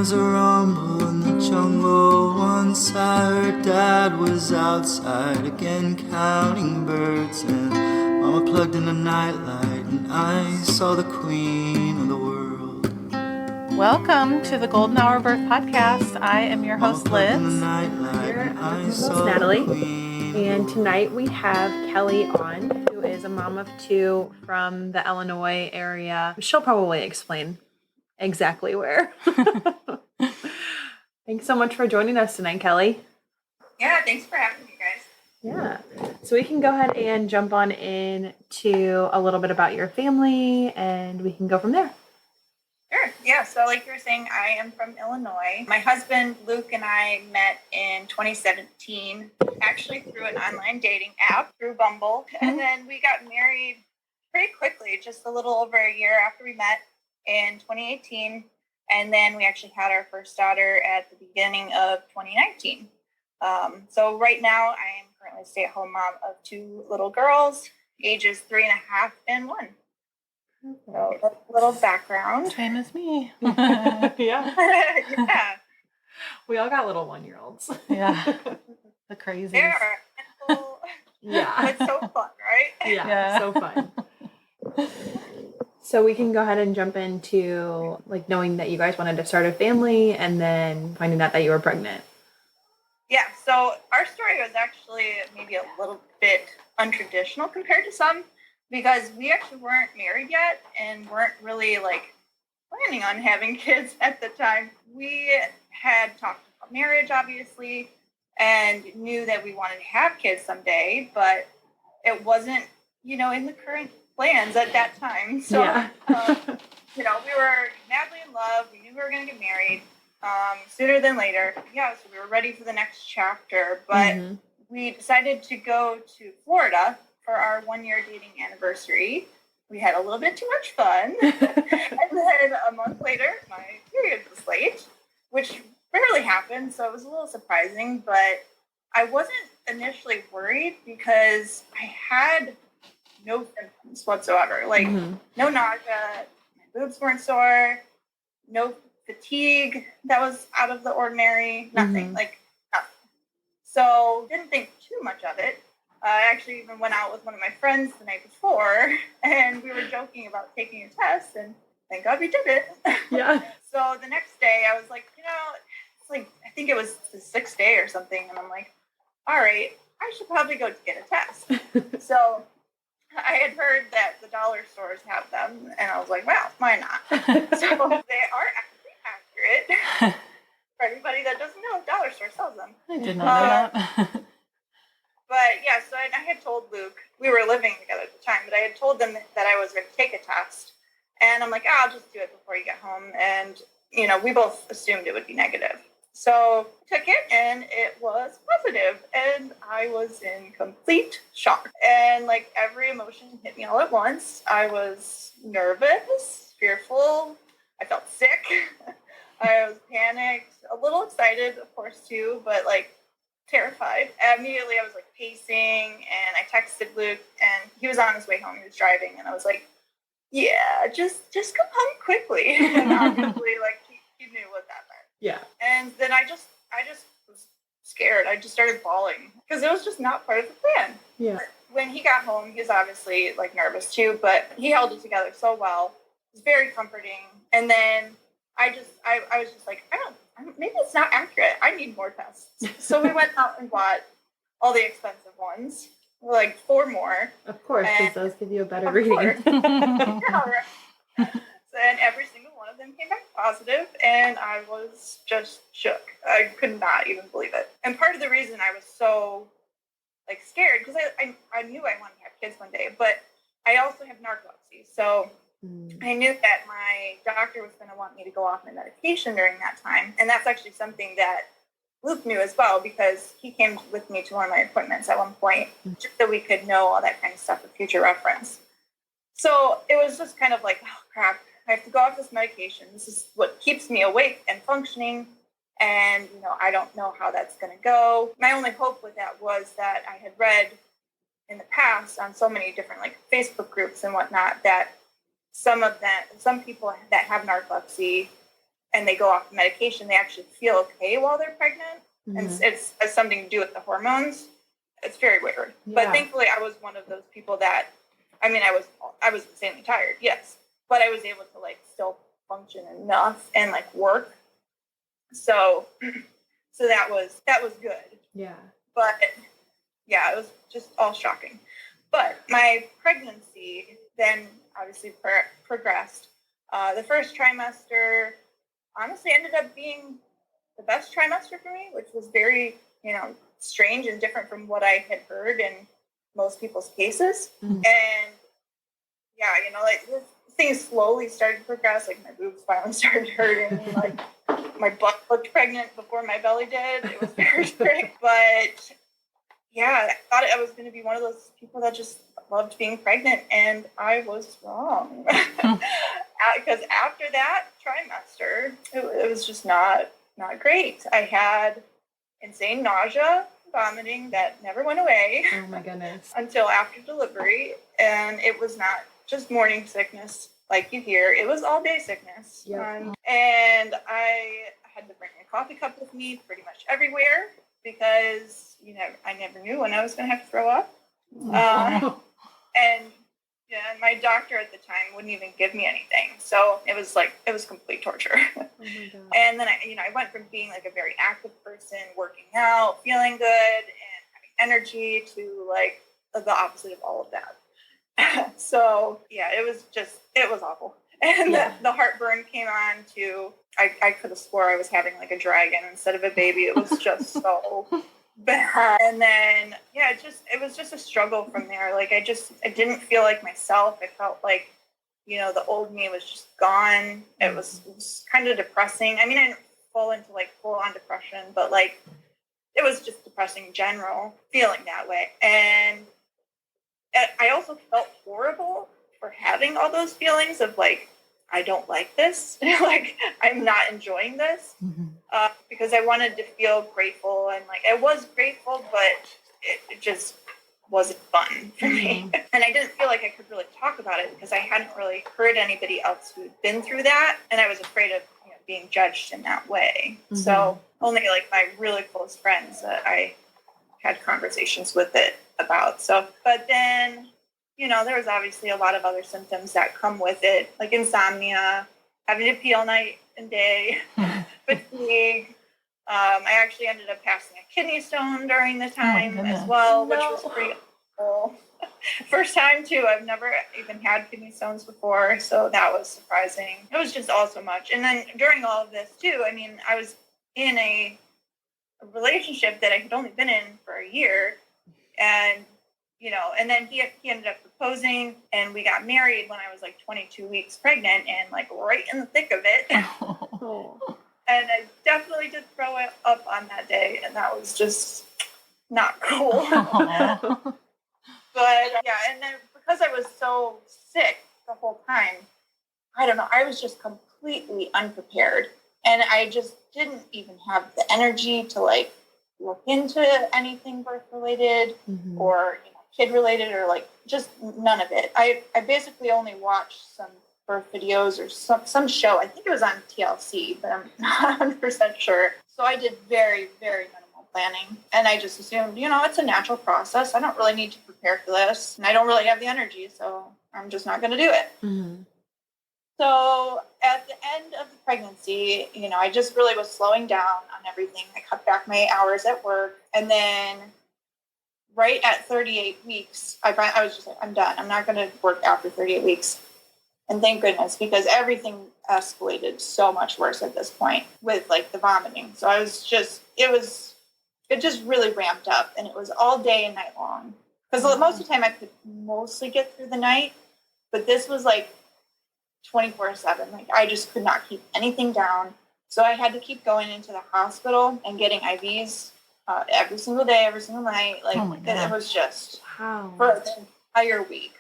was a rumble in the jungle. Once I heard Dad was outside again counting birds, and Mama plugged in a nightlight, and I saw the queen of the world. Welcome to the Golden Hour Birth Podcast. I am your host, Liz. Here, I'm your host, Natalie. And tonight we have Kelli on, who is a mom of two from the Illinois area. She'll probably explain exactly where. Thanks so much for joining us tonight, Kelli. Yeah, thanks for having me, guys. Yeah. So we can go ahead and jump on into a little bit about your family, and we can go from there. Sure. Yeah. So like you were saying, I am from Illinois. My husband, Luke, and I met in 2017, actually through an online dating app, through Bumble. And then we got married pretty quickly, just a little over a year after we met in 2018. And then we actually had our first daughter at the beginning of 2019. So right now I am currently a stay-at-home mom of two little girls, ages 3.5 and 1. So a little background. Same as me. Yeah. Yeah. We all got little 1-year-olds. Yeah. The crazies. They are mental. Yeah. It's so fun, right? Yeah. So fun. So we can go ahead and jump into like knowing that you guys wanted to start a family and then finding out that you were pregnant. Yeah, so our story was actually maybe a little bit untraditional compared to some, because we actually weren't married yet and weren't really like planning on having kids at the time. We had talked about marriage, obviously, and knew that we wanted to have kids someday, but it wasn't, in the current plans at that time. So, Yeah. we were madly in love. We knew we were going to get married sooner than later. Yeah, so we were ready for the next chapter, but we decided to go to Florida for our 1-year dating anniversary. We had a little bit too much fun. And then a month later, my period was late, which rarely happens, so it was a little surprising, but I wasn't initially worried because I had no symptoms whatsoever. Like, no nausea, my boobs weren't sore, no fatigue that was out of the ordinary, nothing, like nothing. So didn't think too much of it. I actually even went out with one of my friends the night before, and we were joking about taking a test, and thank God we did it. Yeah. So the next day I was like, it's like, I think it was the 6th day or something, and I'm like, all right, I should probably go to get a test. So I had heard that the dollar stores have them, and I was like, well, why not? So they are actually accurate. For everybody that doesn't know, dollar store sells them. I did not know that. But yeah, so I had told Luke, we were living together at the time, but I had told them that I was going to take a test. And I'm like, I'll just do it before you get home. And, we both assumed it would be negative. So I took it, and it was positive. And I was in complete shock. And like every emotion hit me all at once. I was nervous, fearful. I felt sick. I was panicked, a little excited, of course, too, but like terrified. Immediately I was like pacing, and I texted Luke, and he was on his way home. He was driving, and I was like, yeah, just come home quickly. And obviously like he knew what that meant. Yeah. And then I just was scared. I just started bawling because it was just not part of the plan. Yeah. When he got home, he was obviously like nervous too, but he held it together so well. It was very comforting. And then I was just like, maybe it's not accurate. I need more tests. So we went out and bought all the expensive ones, like 4 more. Of course, because those give you a better reading. Yeah, right. And every single one of them came back positive, and I was just shook. I could not even believe it. And part of the reason I was so like scared, because I knew I wanted to have kids one day, but I also have narcolepsy. So I knew that my doctor was going to want me to go off my medication during that time. And that's actually something that Luke knew as well, because he came with me to one of my appointments at one point, just so we could know all that kind of stuff for future reference. So it was just kind of like, oh, crap, I have to go off this medication. This is what keeps me awake and functioning. And, I don't know how that's going to go. My only hope with that was that I had read in the past on so many different like Facebook groups and whatnot that some people that have narcolepsy and they go off the medication, they actually feel okay while they're pregnant. Mm-hmm. And it's has something to do with the hormones. It's very weird. Yeah. But thankfully, I was one of those people that, I mean, I was insanely tired, yes, but I was able to like still function enough and like work. So that was good. Yeah. But yeah, it was just all shocking. But my pregnancy then obviously progressed. The first trimester honestly ended up being the best trimester for me, which was very, strange and different from what I had heard in most people's cases. Mm-hmm. And yeah, like things slowly started to progress. Like my boobs finally started hurting. Like my butt looked pregnant before my belly did. It was very strange. But yeah, I thought I was going to be one of those people that just loved being pregnant, and I was wrong. Because after that trimester, it was just not great. I had insane nausea, vomiting that never went away. Oh my goodness. Until after delivery, and it was not just morning sickness like you hear. It was all day sickness. Yep. And I had to bring a coffee cup with me pretty much everywhere because I never knew when I was going to have to throw up. And my doctor at the time wouldn't even give me anything. So it was complete torture. Oh my God. And then I went from being like a very active person, working out, feeling good, and having energy to like the opposite of all of that. So yeah, it was awful. And the heartburn came on too. I could have swore I was having like a dragon instead of a baby. It was just so bad. And then it was just a struggle from there. Like I didn't feel like myself. I felt like the old me was just gone. It was kind of depressing. I mean, I didn't fall into like full on depression, but like it was just depressing in general, feeling that way. And I also felt horrible for having all those feelings of like, I don't like this. Like, I'm not enjoying this. Mm-hmm. Because I wanted to feel grateful, and like I was grateful, but it just wasn't fun for me. And I didn't feel like I could really talk about it because I hadn't really heard anybody else who'd been through that, and I was afraid of being judged in that way. Mm-hmm. So only like my really close friends that I had conversations with it about. So, but then there was obviously a lot of other symptoms that come with it, like insomnia, having to pee all night and day, fatigue. I actually ended up passing a kidney stone during the time as well, which was pretty cool. First time too. I've never even had kidney stones before, so that was surprising. It was just all so much. And then during all of this too, I mean, I was in a relationship that I had only been in for a year, and and then he ended up proposing, and we got married when I was like 22 weeks pregnant, and like right in the thick of it. And I definitely did throw it up on that day, and that was just not cool. But and then because I was so sick the whole time, I don't know, I was just completely unprepared, and I just didn't even have the energy to like look into anything birth related or kid related, or like just none of it. I basically only watched some birth videos or some show. I think it was on TLC, but I'm not 100% sure. So I did very, very minimal planning, and I just assumed, it's a natural process. I don't really need to prepare for this, and I don't really have the energy, so I'm just not going to do it. Mm-hmm. So at the end of the pregnancy, I just really was slowing down on everything. I cut back my hours at work, and then right at 38 weeks, I was just like, I'm done. I'm not going to work after 38 weeks. And thank goodness, because everything escalated so much worse at this point with like the vomiting. So it just really ramped up, and it was all day and night long. Because most of the time I could mostly get through the night, but this was like 24/7. Like I just could not keep anything down. So I had to keep going into the hospital and getting IVs every single day, every single night. Like it was just for an entire week,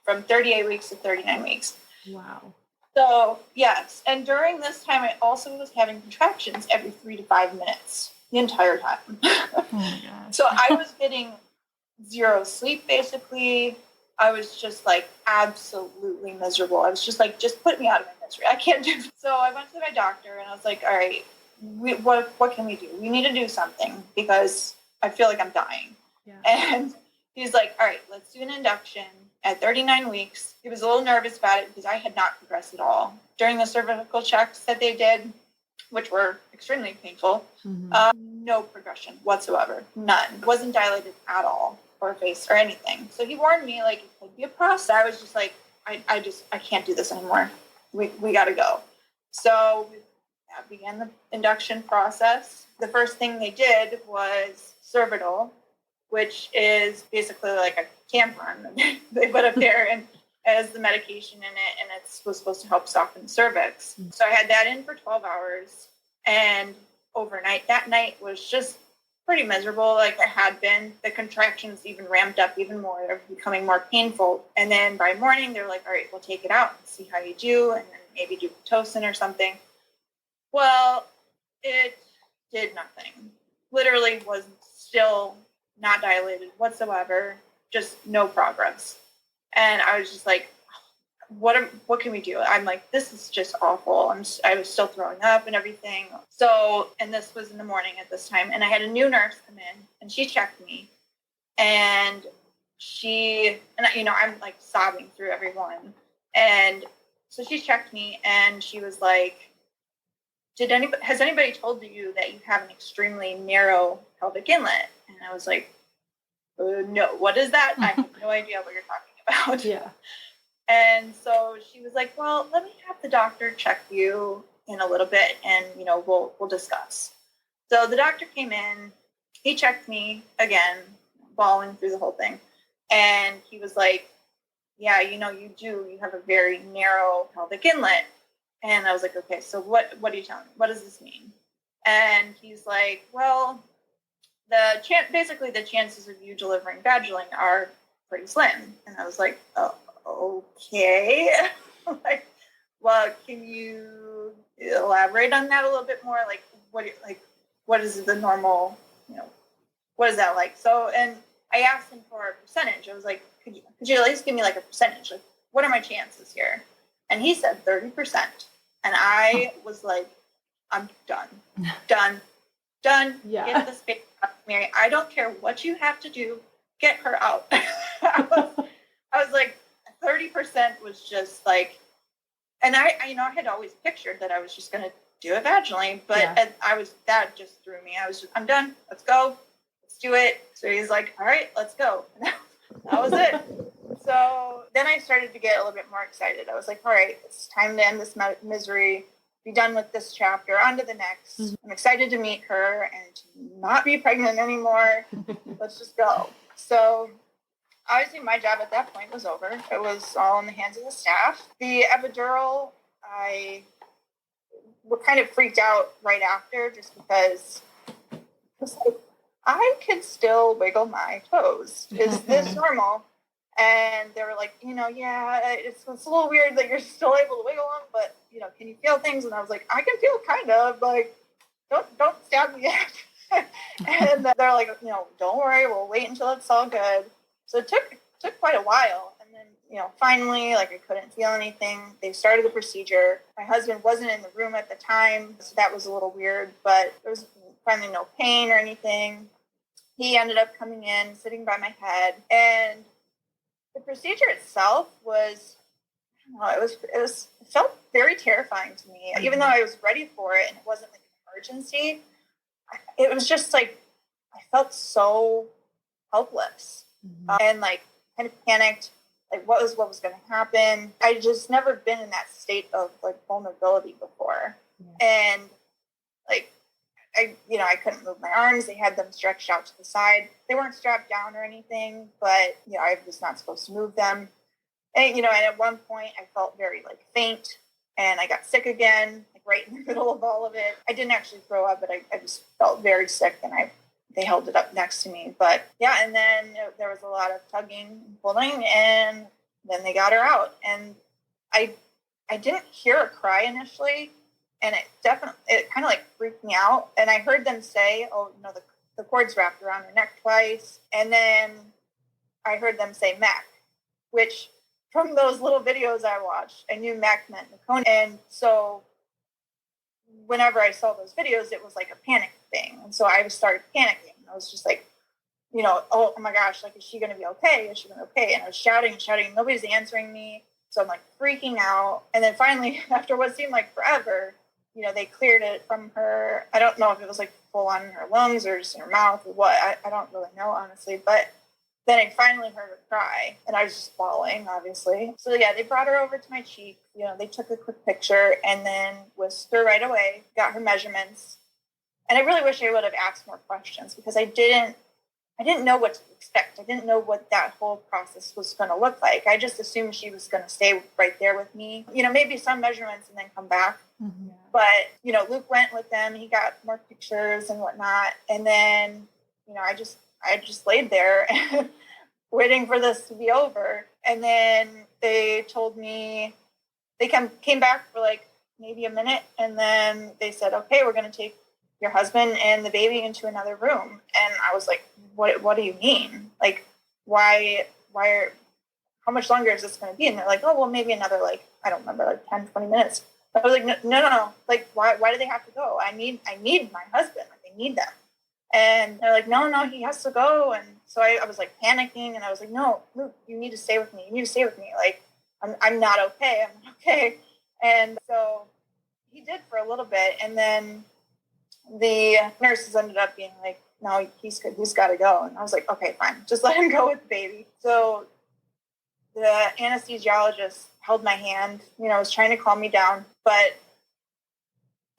from 38 weeks to 39 weeks. Wow. So yes, and during this time, I also was having contractions every 3 to 5 minutes the entire time. Oh my gosh. So I was getting zero sleep basically. I was just like absolutely miserable. I was just like, just put me out of my misery. I can't do this. So I went to my doctor and I was like, all right, what can we do? We need to do something because I feel like I'm dying. Yeah. And he's like, all right, let's do an induction at 39 weeks. He was a little nervous about it because I had not progressed at all. During the cervical checks that they did, which were extremely painful, no progression whatsoever. None. Wasn't dilated at all, or face or anything. So he warned me, like, it could be a process. I was just like, I can't do this anymore. We got to go. So we began the induction process. The first thing they did was Cervidil, which is basically like a tampon they put up there and has the medication in it, and it was supposed to help soften the cervix. So I had that in for 12 hours, and overnight, that night was just pretty miserable like it had been. The contractions even ramped up even more. They're becoming more painful. And then by morning, they're like, all right, we'll take it out and see how you do, and then maybe do Pitocin or something. Well, it did nothing. Literally was still not dilated whatsoever, just no progress. And I was just like, what can we do? I'm like, this is just awful. I was still throwing up and everything. So, and this was in the morning at this time, and I had a new nurse come in, and she checked me, and I'm like sobbing through everyone. And so she checked me, and she was like, has anybody told you that you have an extremely narrow pelvic inlet? And I was like, no, what is that? I have no idea what you're talking about. Yeah. And so she was like, well, let me have the doctor check you in a little bit, and, we'll discuss. So the doctor came in, he checked me again, bawling through the whole thing. And he was like, yeah, you have a very narrow pelvic inlet. And I was like, okay, so what are you telling me? What does this mean? And he's like, well, basically the chances of you delivering vaginally are pretty slim. And I was like, oh, okay. Like, well, can you elaborate on that a little bit more? Like, what is the normal, what is that like? So, and I asked him for a percentage. I was like, could you at least give me like a percentage? Like, what are my chances here? And he said 30%. And I was like, I'm done. Yeah. Get this baby out, Mary. I don't care what you have to do. Get her out. I was like, 30% was just like, and I had always pictured that I was just going to do it vaginally, but that just threw me. I'm done. Let's go. Let's do it. So he's like, all right, let's go. That was it. So then I started to get a little bit more excited. I was like, all right, it's time to end this misery, be done with this chapter, on to the next. Mm-hmm. I'm excited to meet her and to not be pregnant anymore. Let's just go. So obviously my job at that point was over. It was all in the hands of the staff. The epidural, I kind of freaked out right after, just because I was like, I can still wiggle my toes. Is this normal? And they were like, yeah, it's a little weird that you're still able to wiggle them, but, can you feel things? And I was like, I can feel kind of, like, don't stab me yet. And they're like, don't worry, we'll wait until it's all good. So it took quite a while. And then, finally, like, I couldn't feel anything. They started the procedure. My husband wasn't in the room at the time, so that was a little weird, but there was finally no pain or anything. He ended up coming in, sitting by my head, and the procedure itself was, it felt very terrifying to me. Even though I was ready for it and it wasn't like an emergency, it was just like, I felt so helpless and like kind of panicked, like what was going to happen. I just never been in that state of like vulnerability before. Yeah. And like, I couldn't move my arms. They had them stretched out to the side. They weren't strapped down or anything, but, I was not supposed to move them. And, and at one point I felt very like faint, and I got sick again, like right in the middle of all of it. I didn't actually throw up, but I just felt very sick, and they held it up next to me. But yeah, and then there was a lot of tugging and pulling, and then they got her out. And I didn't hear a cry initially. And it kind of like freaked me out. And I heard them say, oh, the cord's wrapped around her neck twice. And then I heard them say mech, which from those little videos I watched, I knew Mac meant meconium. And so whenever I saw those videos, it was like a panic thing. And so I started panicking. I was just like, oh my gosh, like, is she going to be okay? Is she going to be okay? And I was shouting and shouting. Nobody's answering me. So I'm like freaking out. And then finally, after what seemed like forever, they cleared it from her. I don't know if it was like full on in her lungs or just in her mouth or what. I don't really know, honestly. But then I finally heard her cry, and I was just bawling, obviously. So yeah, they brought her over to my cheek. They took a quick picture and then whisked her right away, got her measurements. And I really wish I would have asked more questions, because I didn't know what to expect. I didn't know what that whole process was going to look like. I just assumed she was going to stay right there with me. Maybe some measurements and then come back. Mm-hmm. But, Luke went with them. He got more pictures and whatnot. And then, I just laid there waiting for this to be over. And then they told me, they came back for like maybe a minute. And then they said, okay, we're going to take your husband and the baby into another room. And I was like, what do you mean? Like, how much longer is this going to be? And they're like, oh, well, maybe another, like, I don't remember, like 10, 20 minutes. I was like, no. Like, why do they have to go? I need my husband. Like, I need them. And they're like, no, he has to go. And so I was like panicking, and I was like, no, Luke, you need to stay with me. You need to stay with me. Like, I'm not okay. I'm not okay. And so he did for a little bit. And then the nurses ended up being like, no, he's got to go. And I was like, okay, fine. Just let him go with the baby. So the anesthesiologist held my hand, was trying to calm me down. But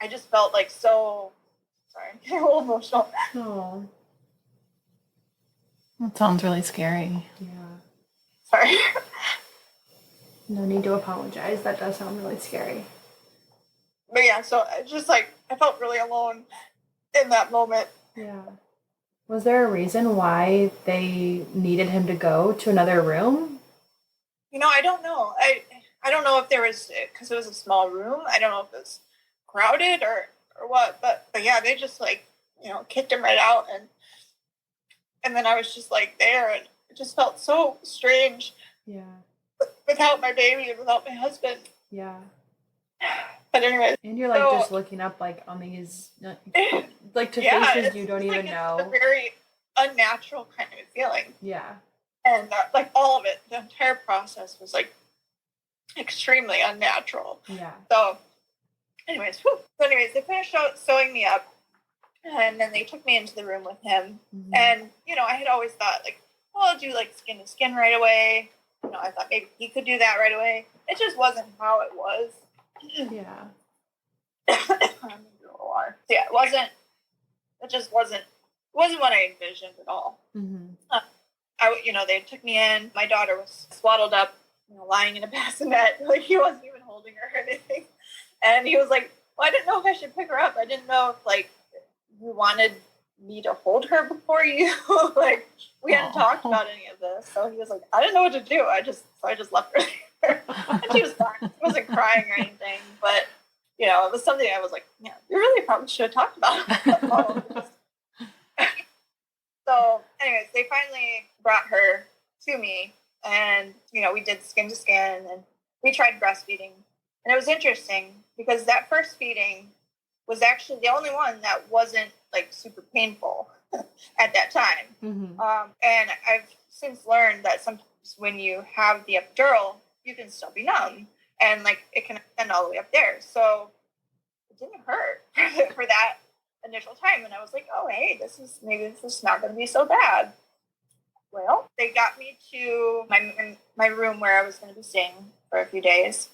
I just felt like sorry, I'm getting a little emotional. Oh. That sounds really scary. Yeah. Sorry. No need to apologize. That does sound really scary. But yeah, so it's just like, I felt really alone in that moment. Yeah. Was there a reason why they needed him to go to another room? I don't know. I don't know if there was, because it was a small room. I don't know if it was crowded or what. But yeah, they just like, kicked him right out. And then I was just like there, and it just felt so strange. Yeah. Without my baby and without my husband. Yeah. But anyway. And you're like just looking up like on these like to faces you don't even know. It's a very unnatural kind of feeling. Yeah. And like all of it, the entire process was like extremely unnatural. Yeah. So anyways, they finished sewing me up, and then they took me into the room with him. Mm-hmm. And, I had always thought like, well, I'll do like skin to skin right away. I thought maybe he could do that right away. It just wasn't how it was. Yeah. Yeah, it just wasn't what I envisioned at all. Mm-hmm. They took me in. My daughter was swaddled up, lying in a bassinet. Like, he wasn't even holding her or anything. And he was like, well, I didn't know if I should pick her up. I didn't know if, like, you wanted me to hold her before you. Like, we hadn't talked about any of this. So he was like, I didn't know what to do. So I just left her there. And she was fine. She wasn't crying or anything. But, it was something I was like, yeah, you really probably should have talked about all of this. So, anyways, they finally brought her to me, and, we did skin to skin, and we tried breastfeeding. And it was interesting because that first feeding was actually the only one that wasn't, like, super painful at that time. Mm-hmm. And I've since learned that sometimes when you have the epidural, you can still be numb, and, like, it can extend all the way up there. So it didn't hurt for that initial time, and I was like, oh, hey, this is not going to be so bad. Well, they got me to my room where I was going to be staying for a few days,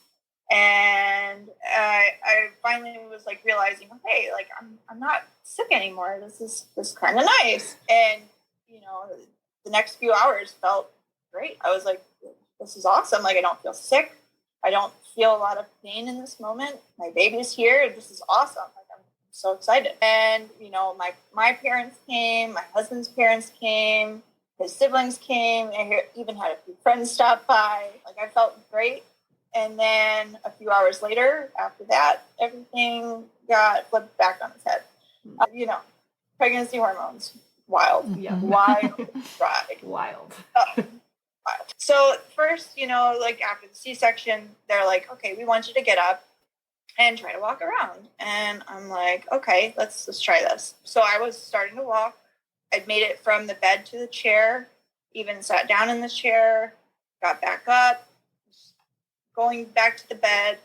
and I finally was like realizing, hey, like I'm not sick anymore. This is kind of nice. And the next few hours felt great. I was like, this is awesome. Like, I don't feel sick. I don't feel a lot of pain in this moment. My baby's here. This is awesome. Like, I'm so excited. And, my parents came, my husband's parents came, his siblings came, and I even had a few friends stop by. Like, I felt great. And then a few hours later, after that, everything got flipped back on its head. Pregnancy hormones, wild. Yeah. Wild ride. Wild. So first, like after the C-section, they're like, okay, we want you to get up and try to walk around. And I'm like, okay, let's try this. So I was starting to walk. I'd made it from the bed to the chair, even sat down in the chair, got back up, going back to the bed,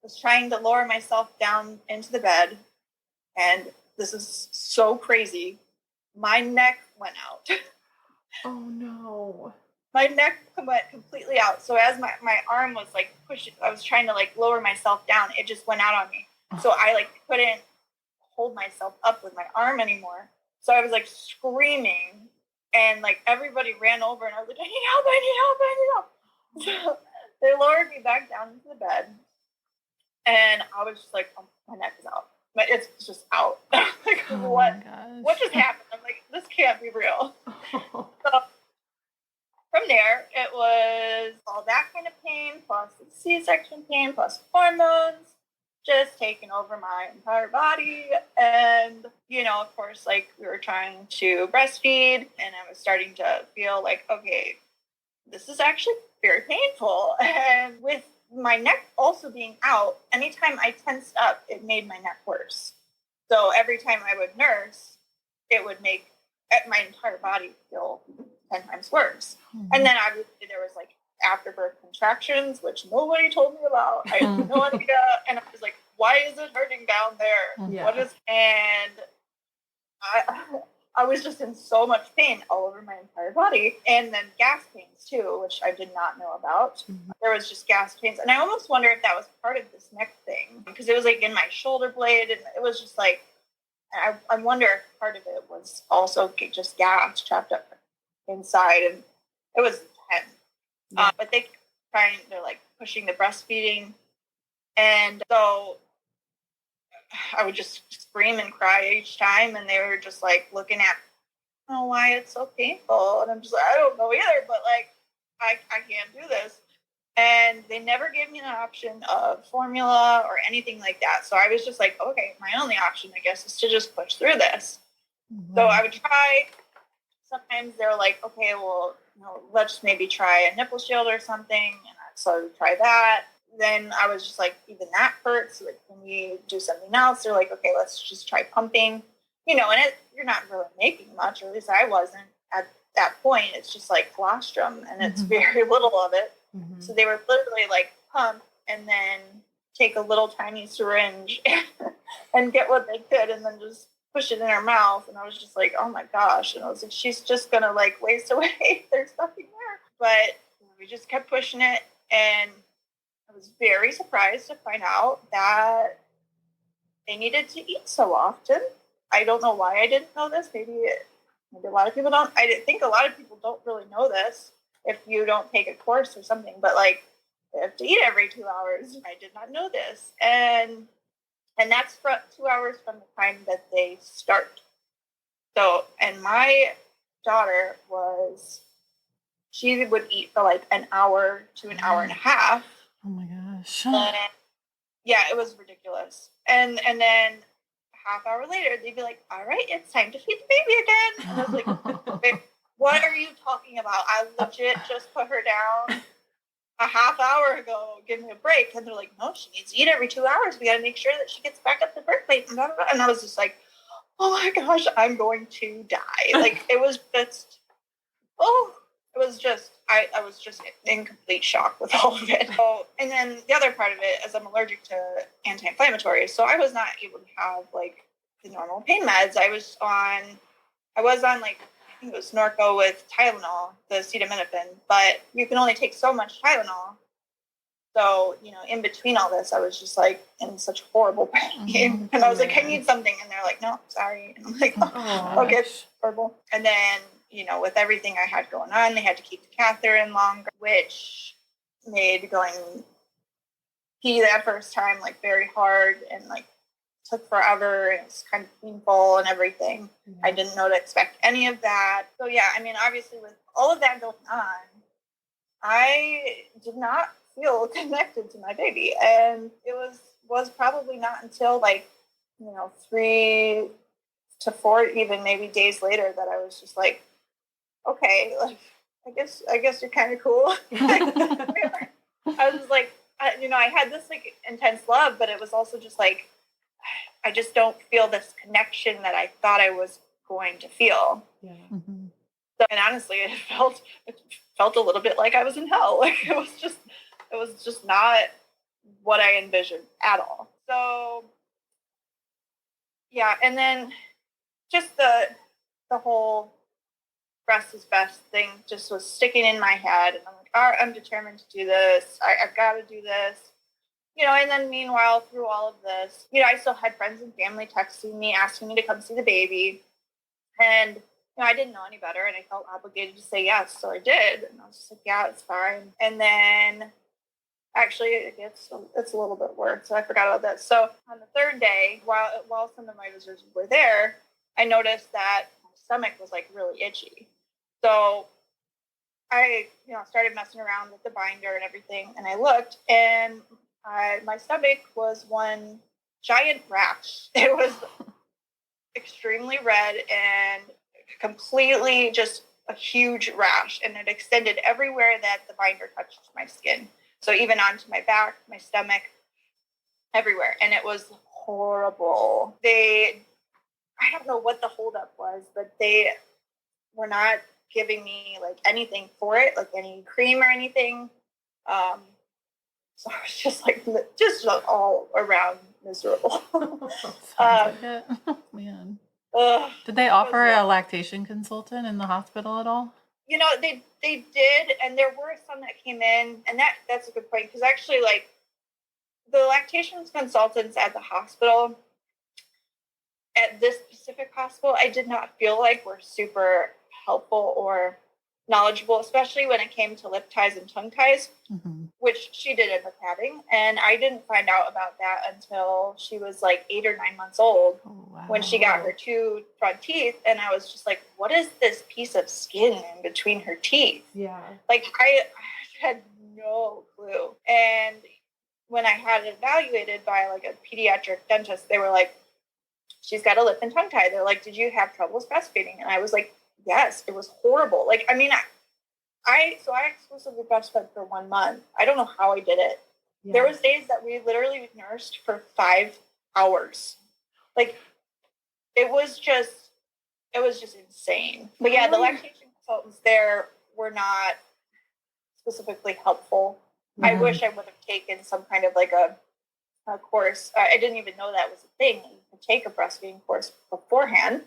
was trying to lower myself down into the bed. And this is so crazy. My neck went out. Oh no. My neck went completely out. So as my arm was like pushing, I was trying to like lower myself down. It just went out on me. So I like couldn't hold myself up with my arm anymore. So I was like screaming, and like everybody ran over, and I was like, I need help, I need help, I need help. So they lowered me back down into the bed, and I was just like, oh, my neck is out. It's just out. Like, what just happened? I'm like, this can't be real. So from there, it was all that kind of pain, plus the C-section pain, plus hormones, just taking over my entire body. And, of course, like we were trying to breastfeed, and I was starting to feel like, okay, this is actually very painful. And with my neck also being out, anytime I tensed up, it made my neck worse. So every time I would nurse, it would make my entire body feel 10 times worse. Mm-hmm. And then obviously there was like afterbirth contractions, which nobody told me about. I had no idea. And I was like, why is it hurting down there? Yeah. And I was just in so much pain all over my entire body. And then gas pains too, which I did not know about. Mm-hmm. There was just gas pains. And I almost wonder if that was part of this neck thing, because it was like in my shoulder blade, and it was just like, I wonder if part of it was also just gas trapped up inside, and it was intense. Yeah. But they're like pushing the breastfeeding, and so I would just scream and cry each time, and they were just like looking at, oh, why it's so painful, and I'm just like, I don't know either, but like I can't do this. And they never gave me an option of formula or anything like that. So I was just like, okay, my only option, I guess, is to just push through this. Mm-hmm. So I would try. Sometimes they're like, okay, well, let's maybe try a nipple shield or something. And so I would try that. Then I was just like, even that hurts. Like, can we do something else? They're like, okay, let's just try pumping. And you're not really making much, or at least I wasn't at that point. It's just like colostrum, and it's very little of it. Mm-hmm. So they were literally like pump and then take a little tiny syringe and get what they could, and then just push it in her mouth. And I was just like, oh my gosh. And I was like, she's just going to like waste away. There's nothing there. But we just kept pushing it. And I was very surprised to find out that they needed to eat so often. I don't know why I didn't know this. Maybe a lot of people don't. I think a lot of people don't really know this if you don't take a course or something. But like, they have to eat every 2 hours. I did not know this. And that's for 2 hours from the time that they start. So, and my daughter she would eat for like an hour to an hour and a half. Oh my gosh. And yeah, it was ridiculous. And then a half hour later, they'd be like, all right, it's time to feed the baby again. And I was like, babe, what are you talking about? I legit just put her down a half hour ago. Give me a break. And they're like, no, she needs to eat every 2 hours. We got to make sure that she gets back up to birth weight. And I was just like, oh my gosh, I'm going to die. Like, it was just, I was just in complete shock with all of it. So, and then the other part of it is I'm allergic to anti-inflammatories. So I was not able to have like the normal pain meds. I was on like, I think it was Norco with Tylenol, the acetaminophen, but you can only take so much Tylenol. So, in between all this, I was just like in such horrible pain. And I was like, I need something. And they're like, no, sorry. And I'm like, okay, it's horrible. And then, with everything I had going on, they had to keep the catheter in longer, which made going pee that first time like very hard and like took forever. And it was kind of painful and everything. Yeah. I didn't know to expect any of that. So yeah, I mean, obviously with all of that going on, I did not feel connected to my baby. And it was probably not until like, 3 to 4, even maybe days later, that I was just like, okay, like I guess you're kind of cool. I was like, I had this like intense love, but it was also just like, I just don't feel this connection that I thought I was going to feel. Yeah. Mm-hmm. So, and honestly, it felt a little bit like I was in hell. Like it was just not what I envisioned at all. So yeah, and then just the whole breast is best thing just was sticking in my head, and I'm like, all right, I'm determined to do this. I've got to do this. And then meanwhile, through all of this, I still had friends and family texting me, asking me to come see the baby. And, I didn't know any better, and I felt obligated to say yes. So I did. And I was just like, yeah, it's fine. And then actually it's a little bit worse. So I forgot about that. So on the third day, while some of my visitors were there, I noticed that my stomach was like really itchy. So I, started messing around with the binder and everything. And I looked, and my stomach was one giant rash. It was extremely red and completely just a huge rash, and it extended everywhere that the binder touched my skin. So even onto my back, my stomach, everywhere. And it was horrible. I don't know what the holdup was, but they were not giving me like anything for it, like any cream or anything. So I was just like, just all around miserable. Sounds like it. Man. Did they offer a lactation consultant in the hospital at all? They did, and there were some that came in, and that's a good point, because actually, like, the lactation consultants at the hospital, at this specific hospital, I did not feel like were super helpful or knowledgeable, especially when it came to lip ties and tongue ties, mm-hmm. which she did end up having. And I didn't find out about that until she was like 8 or 9 months old. Oh, wow. When she got her 2 front teeth. And I was just like, what is this piece of skin in between her teeth? Yeah. Like, I had no clue. And when I had it evaluated by like a pediatric dentist, they were like, she's got a lip and tongue tie. They're like, did you have troubles breastfeeding? And I was like, yes, it was horrible. Like, I mean, I exclusively breastfed for 1 month. I don't know how I did it. Yeah. There was days that we literally nursed for 5 hours. Like, it was just insane. But yeah, the lactation consultants there were not specifically helpful. Mm-hmm. I wish I would have taken some kind of like a course. I didn't even know that was a thing. You could take a breastfeeding course beforehand.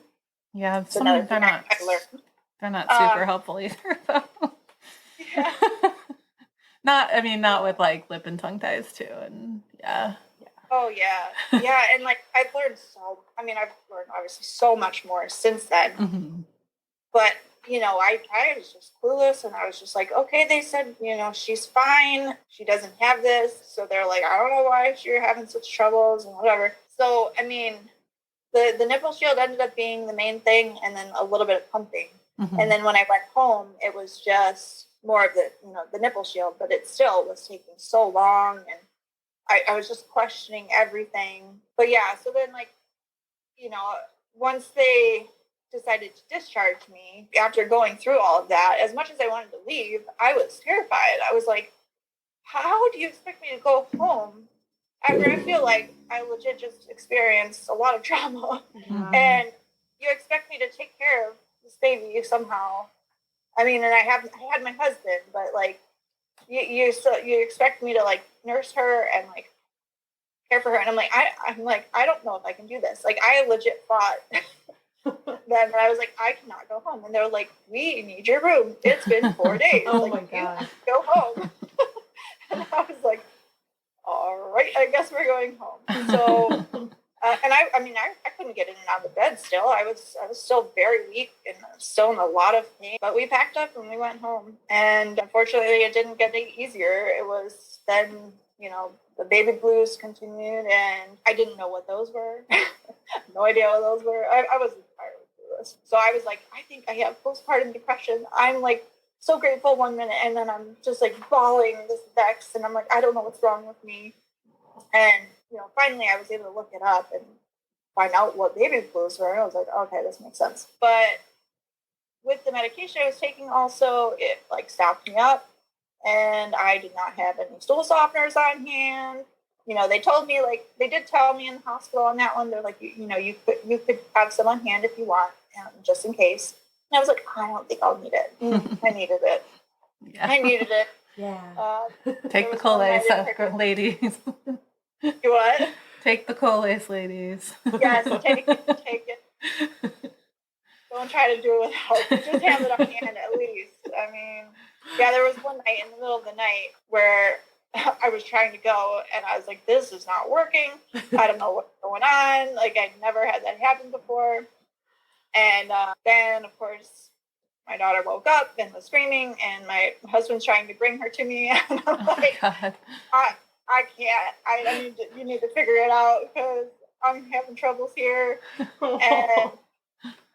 Yeah, they're not super helpful either, though. Yeah. not with like lip and tongue ties too, and yeah. Oh yeah, yeah, and like I've learned obviously so much more since then. Mm-hmm. But I was just clueless, and I was just like, okay, they said she's fine, she doesn't have this, so they're like, I don't know why you're having such troubles and whatever. So I mean, the nipple shield ended up being the main thing, and then a little bit of pumping. Mm-hmm. And then when I went home, it was just more of the nipple shield, but it still was taking so long, and I was just questioning everything. But yeah, so then once they decided to discharge me after going through all of that, as much as I wanted to leave, I was terrified. I was like, how do you expect me to go home after I feel like I legit just experienced a lot of trauma? Mm-hmm. And you expect me to take care of this baby somehow? I mean, and I had my husband, but like you expect me to like nurse her and like care for her, and I'm like I don't know if I can do this. Like, I legit thought that I was like, I cannot go home, and they're like, we need your room. It's been 4 days. Oh like, my god, go home. And I was like, all right, I guess we're going home. So, and I couldn't get in and out of the bed still. I was still very weak and still in a lot of pain. But we packed up and we went home. And unfortunately, it didn't get any easier. It was then, the baby blues continued, and I didn't know what those were. No idea what those were. I was entirely clueless. So I was like, I think I have postpartum depression. I'm like so grateful 1 minute, and then I'm just like bawling this vex, and I'm like, I don't know what's wrong with me. And finally I was able to look it up and find out what baby blues were. I was like, okay, this makes sense. But with the medication I was taking also, it like stopped me up, and I did not have any stool softeners on hand. They told me, like, they did tell me in the hospital on that one, they're like, you could have some on hand if you want, just in case. And I was like, I don't think I'll need it. I needed it. Yeah. I needed it. Yeah. Take the Colace, ladies. You what? Take the Colace, ladies. Yes, take it. Don't try to do it without. Just have it on hand at least. I mean, yeah, there was one night in the middle of the night where I was trying to go, and I was like, this is not working. I don't know what's going on. Like, I'd never had that happen before. And then, of course, my daughter woke up and was screaming, and my husband's trying to bring her to me. And I'm like, God. I can't. You need to figure it out because I'm having troubles here. And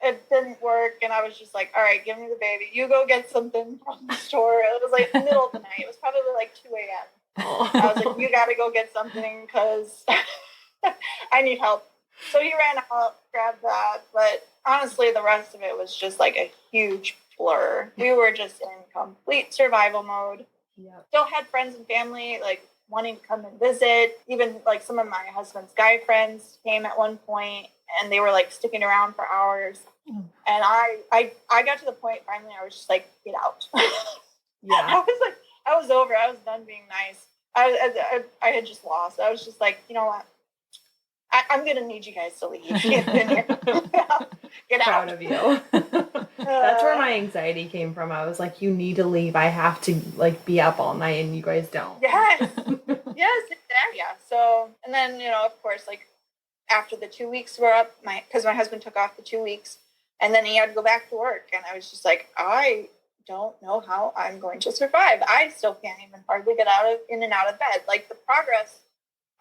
it didn't work. And I was just like, all right, give me the baby. You go get something from the store. It was like middle of the night. It was probably like 2 a.m. I was like, you got to go get something because I need help. So he ran out, grabbed that. But honestly, the rest of it was just like a huge blur. We were just in complete survival mode. Yep. Still had friends and family like wanting to come and visit. Even like some of my husband's guy friends came at one point, and they were like sticking around for hours. And I got to the point finally I was just like, get out. Yeah. I was over. I was done being nice. I had just lost. I was just like, you know what? I'm going to need you guys to leave. Get in here. Get Proud out. of you. That's where my anxiety came from. I was like, you need to leave. I have to like be up all night and you guys don't. Yes. Yes, exactly. Yeah. So, and then, of course, like after the 2 weeks were up, because my husband took off the 2 weeks, and then he had to go back to work. And I was just like, I don't know how I'm going to survive. I still can't even hardly get in and out of bed. Like the progress,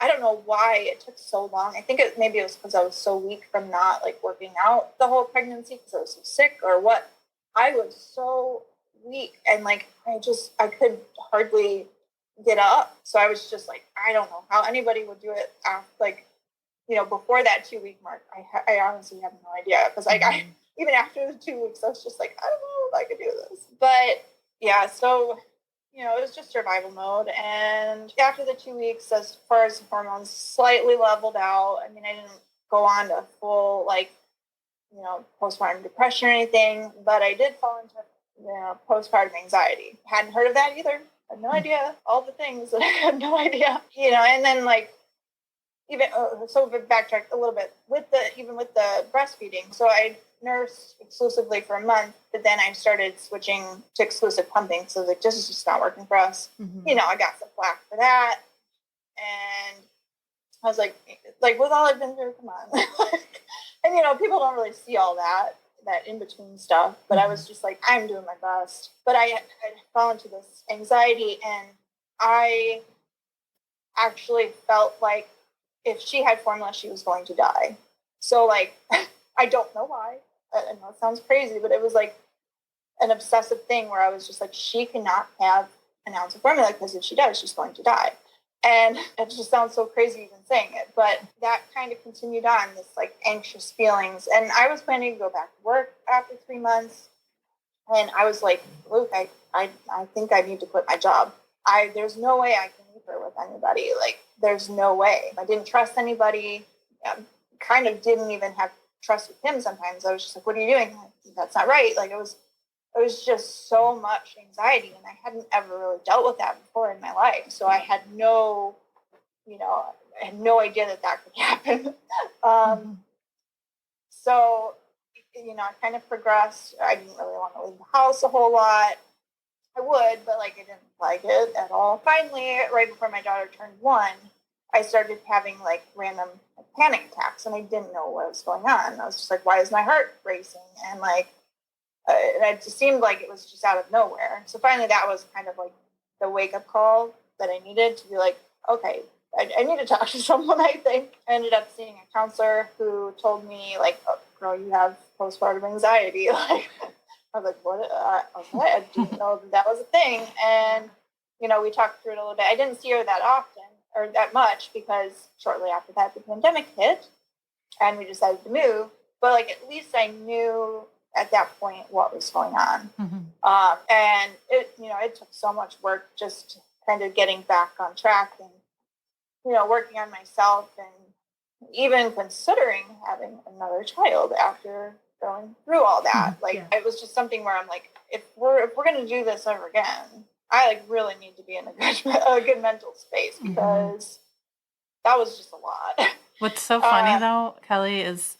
I don't know why it took so long. I think maybe it was because I was so weak from not like working out the whole pregnancy because I was so sick or what. I was so weak and like I could hardly get up. So I was just like, I don't know how anybody would do it after, before that 2 week mark. I honestly have no idea because I even after the 2 weeks, I was just like, I don't know if I could do this. But yeah, so it was just survival mode. And after the 2 weeks, as far as hormones slightly leveled out, I mean, I didn't go on to full, postpartum depression or anything, but I did fall into, postpartum anxiety. Hadn't heard of that either. Had no idea. All the things that I had no idea, and then so backtrack a little bit with the breastfeeding. So I nursed exclusively for a month, but then I started switching to exclusive pumping. So like, this is just not working for us. Mm-hmm. I got some flack for that. And I was like with all I've been through, come on. And, people don't really see all that in-between stuff. But I was just like, I'm doing my best. But I fell into this anxiety, and I actually felt like if she had formula, she was going to die. So, I don't know why. I know it sounds crazy, but it was like an obsessive thing where I was just like, she cannot have an ounce of formula because if she does, she's going to die. And it just sounds so crazy even saying it, but that kind of continued on, this like anxious feelings. And I was planning to go back to work after 3 months. And I was like, Luke, I think I need to quit my job. There's no way I can leave her with anybody. Like, there's no way. I didn't trust anybody. Kind of didn't even have trust with him sometimes. I was just like, what are you doing? That's not right. Like, it was just so much anxiety, and I hadn't ever really dealt with that before in my life. So I had no idea that could happen. So, I kind of progressed. I didn't really want to leave the house a whole lot. I would, but I didn't like it at all. Finally, right before my daughter turned 1, I started having random panic attacks, and I didn't know what was going on. I was just like, why is my heart racing? And it just seemed like it was just out of nowhere. So finally, that was kind of the wake up call that I needed to be like, okay, I need to talk to someone. I think I ended up seeing a counselor who told me oh, girl, you have postpartum anxiety. I was like, what? Okay, I didn't know that was a thing. And we talked through it a little bit. I didn't see her that often or that much because shortly after that, the pandemic hit and we decided to move. But at least I knew at that point what was going on. And it took so much work just kind of getting back on track and, working on myself and even considering having another child after going through all that. It was just something where I'm like, if we're going to do this ever again, I really need to be in a good mental space, because that was just a lot. What's so funny though, Kelly, is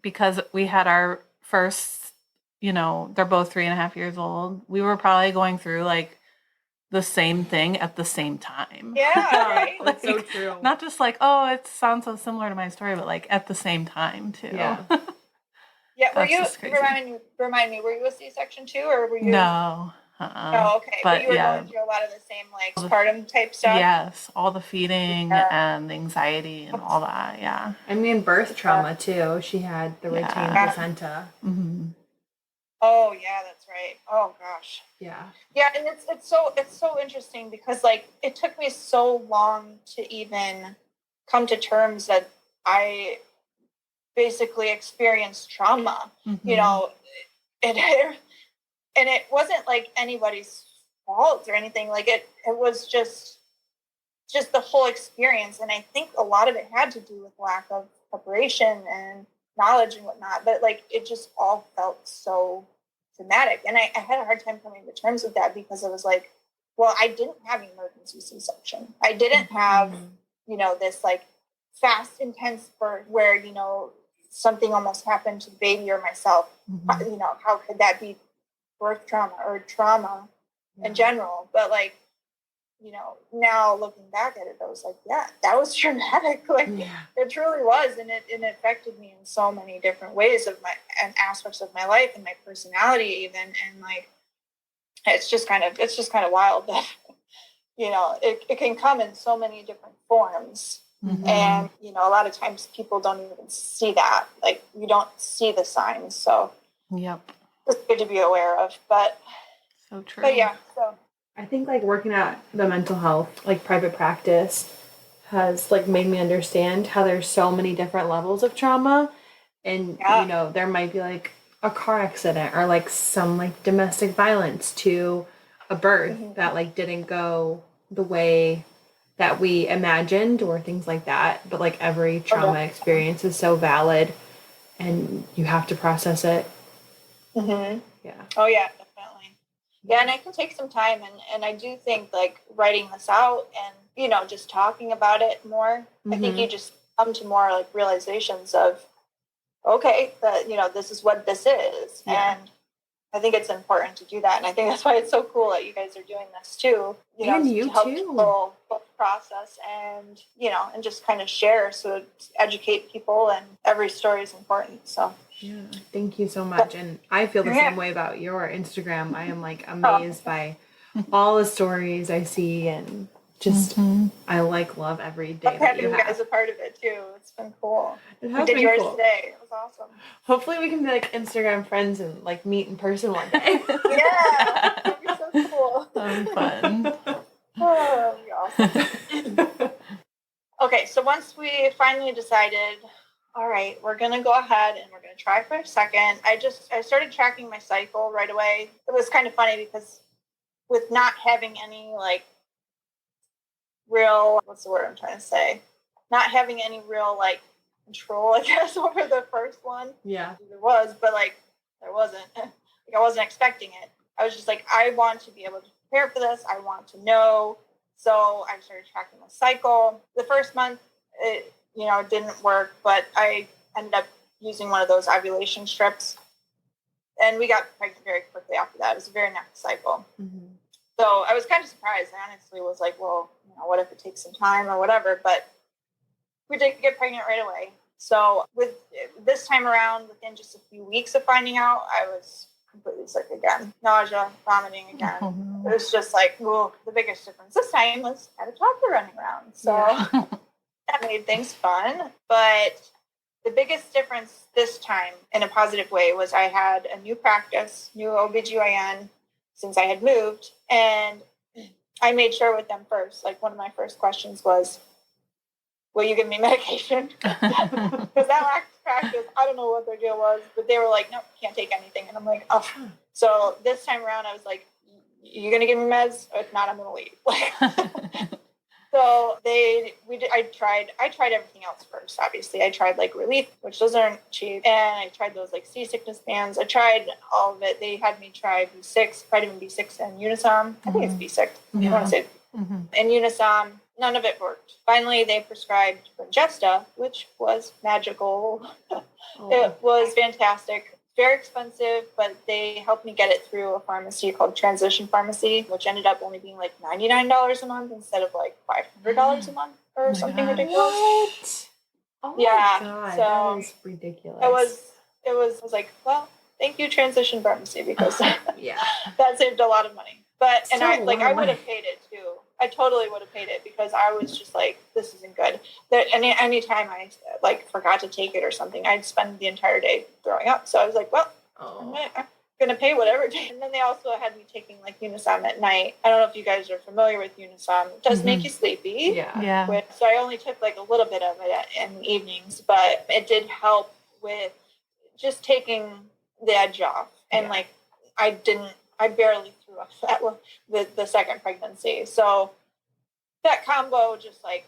because we had our first, they're both 3.5 years old. We were probably going through the same thing at the same time. Yeah, right. That's so true. Not just it sounds so similar to my story, but at the same time too. Yeah. Yeah. Were you, remind me, were you a C-section too, or were you? No. Oh, okay. But you were going through a lot of the same postpartum type stuff. Yes, all the feeding and the anxiety and all that. Yeah. I mean, birth trauma too. She had the retained placenta. Oh yeah, that's right. Oh gosh. Yeah. Yeah, and it's so interesting because it took me so long to even come to terms that I basically experienced trauma. And it wasn't anybody's fault or anything. It was just the whole experience. And I think a lot of it had to do with lack of preparation and knowledge and whatnot. But it just all felt so traumatic. And I had a hard time coming to terms with that, because it was well, I didn't have an emergency C-section. I didn't have, this fast, intense birth where, something almost happened to the baby or myself. How could that be birth trauma or trauma in general? But now looking back at it, I was that was traumatic. It truly was. And it affected me in so many different ways and aspects of my life and my personality even. And it's just kind of wild that, it can come in so many different forms. And, a lot of times people don't even see that. You don't see the signs. So it's good to be aware of, but so true. But yeah, so I think working at the mental health, private practice has made me understand how there's so many different levels of trauma. And, there might be a car accident or some domestic violence to a birth that didn't go the way that we imagined or things like that. But every trauma experience is so valid and you have to process it. Yeah. Oh yeah, definitely. Yeah, and it can take some time, and I do think writing this out and just talking about it more. I think you just come to more realizations of, okay, that this is what this is, and I think it's important to do that, and I think that's why it's so cool that you guys are doing this too. And to help people process and and just kind of share, so educate people, and every story is important. So. Yeah, thank you so much. And I feel the same way about your Instagram. I am amazed by all the stories I see, and just I love every day that you have. Having you guys a part of it too. It's been cool. It has we did been yours cool. Today. It was awesome. Hopefully we can be Instagram friends and meet in person one day. Yeah, that'd be so cool. That'd be fun. Oh, that'd be awesome. Okay, so once we finally decided, all right, we're going to go ahead and we're going to try for a second. I started tracking my cycle right away. It was kind of funny because with not having any real, what's the word I'm trying to say? Not having any real control, I guess, over the first one. Yeah. There was, but there wasn't. I wasn't expecting it. I was just I want to be able to prepare for this. I want to know. So I started tracking the cycle. The first month, it didn't work, but I ended up using one of those ovulation strips, and we got pregnant very quickly after that. It was the very next cycle. So I was kind of surprised. I honestly was well, what if it takes some time or whatever, but we did get pregnant right away. So with this time around, within just a few weeks of finding out, I was completely sick again. Nausea, vomiting again. Oh, no. It was just the biggest difference this time was I had a toddler running around. So that made things fun. But the biggest difference this time in a positive way was I had a new practice, new OBGYN, since I had moved. And I made sure with them first, one of my first questions was, will you give me medication? Because that last practice, I don't know what their deal was, but they were like, nope, can't take anything. And I'm like, oh. So this time around, I was like, you're going to give me meds? If not, I'm going to leave. So I tried everything else first. Obviously, I tried like relief, which those aren't cheap, and I tried those like seasickness bands. I tried all of it. They had me try B6, vitamin B6, and Unisom. I think it's B6. I want to say, and Unisom. None of it worked. Finally, they prescribed Ingesta, which was magical. It was fantastic. Very expensive, but they helped me get it through a pharmacy called Transition Pharmacy, which ended up only being like $99 a month instead of like $500 a month or something ridiculous. What? Oh my God, so that is ridiculous. I was like, well, thank you, Transition Pharmacy, because yeah, that saved a lot of money. But Still I would have paid it too. I totally would have paid it because I was just like, this isn't good. That anytime I like forgot to take it or something, I'd spend the entire day throwing up. So I was like, well, I'm gonna pay whatever. And then they also had me taking like Unisom at night. I don't know if you guys are familiar with Unisom. It does make you sleepy. Yeah. So I only took like a little bit of it in the evenings, but it did help with just taking the edge off. And like I barely threw up the second pregnancy. So that combo just like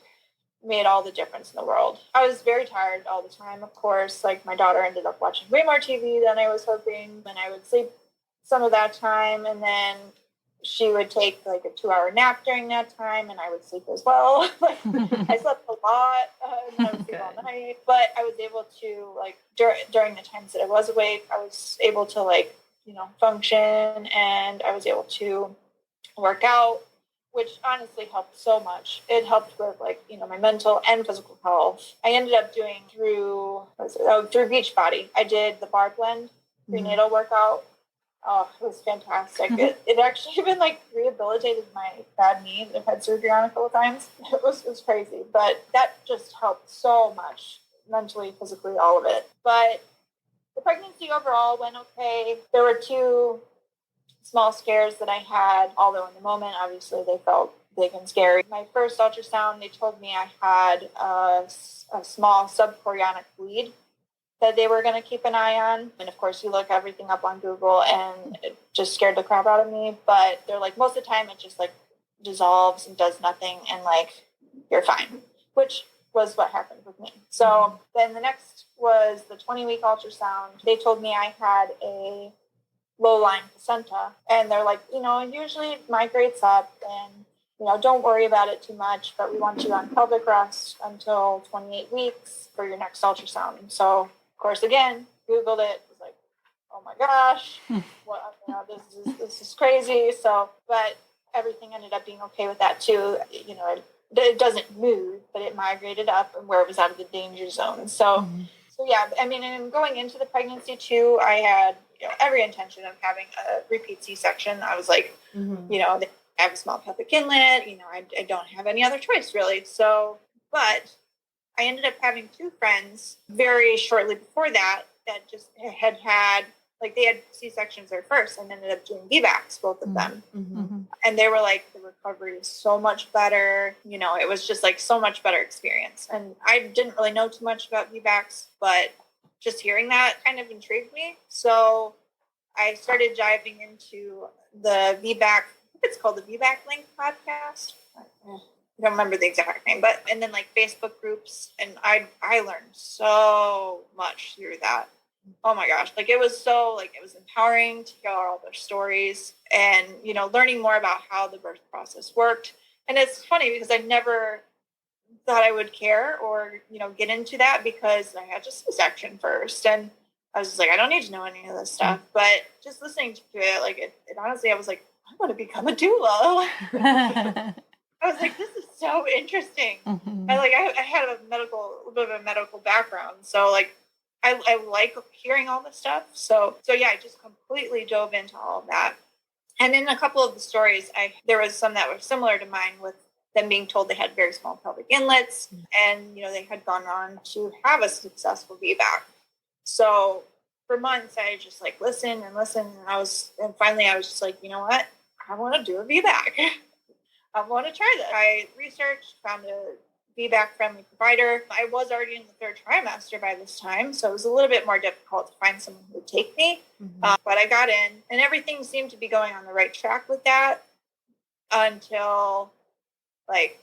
made all the difference in the world. I was very tired all the time, of course. Like my daughter ended up watching way more TV than I was hoping, and I would sleep some of that time, and then she would take like a 2-hour nap during that time, and I would sleep as well. I slept a lot, and I would sleep all night. But I was able to like during the times that I was awake, I was able to like function, and I was able to work out, which honestly helped so much. It helped with like, my mental and physical health. I ended up doing through Beachbody. I did the bar blend prenatal workout. Oh, it was fantastic. It actually even like rehabilitated my bad knee. I've had surgery on a couple of times. It was crazy, but that just helped so much mentally, physically, all of it. But the pregnancy overall went okay. There were 2 small scares that I had, although in the moment, obviously, they felt big and scary. My first ultrasound, they told me I had a small subchorionic bleed that they were going to keep an eye on. And of course, you look everything up on Google, and it just scared the crap out of me. But they're like, most of the time, it just like dissolves and does nothing, and like, you're fine, which was what happened with me. So then the next was the 20-week ultrasound. They told me I had a low-lying placenta, and they're like, usually it migrates up, and don't worry about it too much, but we want you on pelvic rest until 28 weeks for your next ultrasound. So of course, again, Googled it, was like, oh my gosh, this is crazy. So, but everything ended up being okay with that too. It doesn't move, but it migrated up and where it was out of the danger zone. So yeah, I mean, and going into the pregnancy too, I had every intention of having a repeat C-section. I was like, I have a small pelvic inlet. I don't have any other choice really. So, but I ended up having 2 friends very shortly before that just had like they had C-sections there first and ended up doing VBACs, both of them. And they were like, the recovery is so much better. It was just like so much better experience. And I didn't really know too much about VBACs, but just hearing that kind of intrigued me. So I started diving into the VBAC, I think it's called the VBAC Link podcast. I don't remember the exact name, and then like Facebook groups. And I learned so much through that. Oh my gosh. Like it was empowering to hear all their stories and, learning more about how the birth process worked. And it's funny because I never thought I would care or, get into that because I had just a C-section first. And I was just like, I don't need to know any of this stuff. But just listening to it, like it honestly, I was like, I want to become a doula. I was like, this is so interesting. And like, I had a bit of a medical background. So like, I like hearing all this stuff. So yeah, I just completely dove into all of that. And in a couple of the stories, there was some that were similar to mine with them being told they had very small pelvic inlets and, they had gone on to have a successful VBAC. So for months, I just like listened. And finally I was just like, you know what? I want to do a VBAC. I want to try this. I researched, found a VBAC friendly provider. I was already in the third trimester by this time, so it was a little bit more difficult to find someone who would take me. But I got in, and everything seemed to be going on the right track with that until I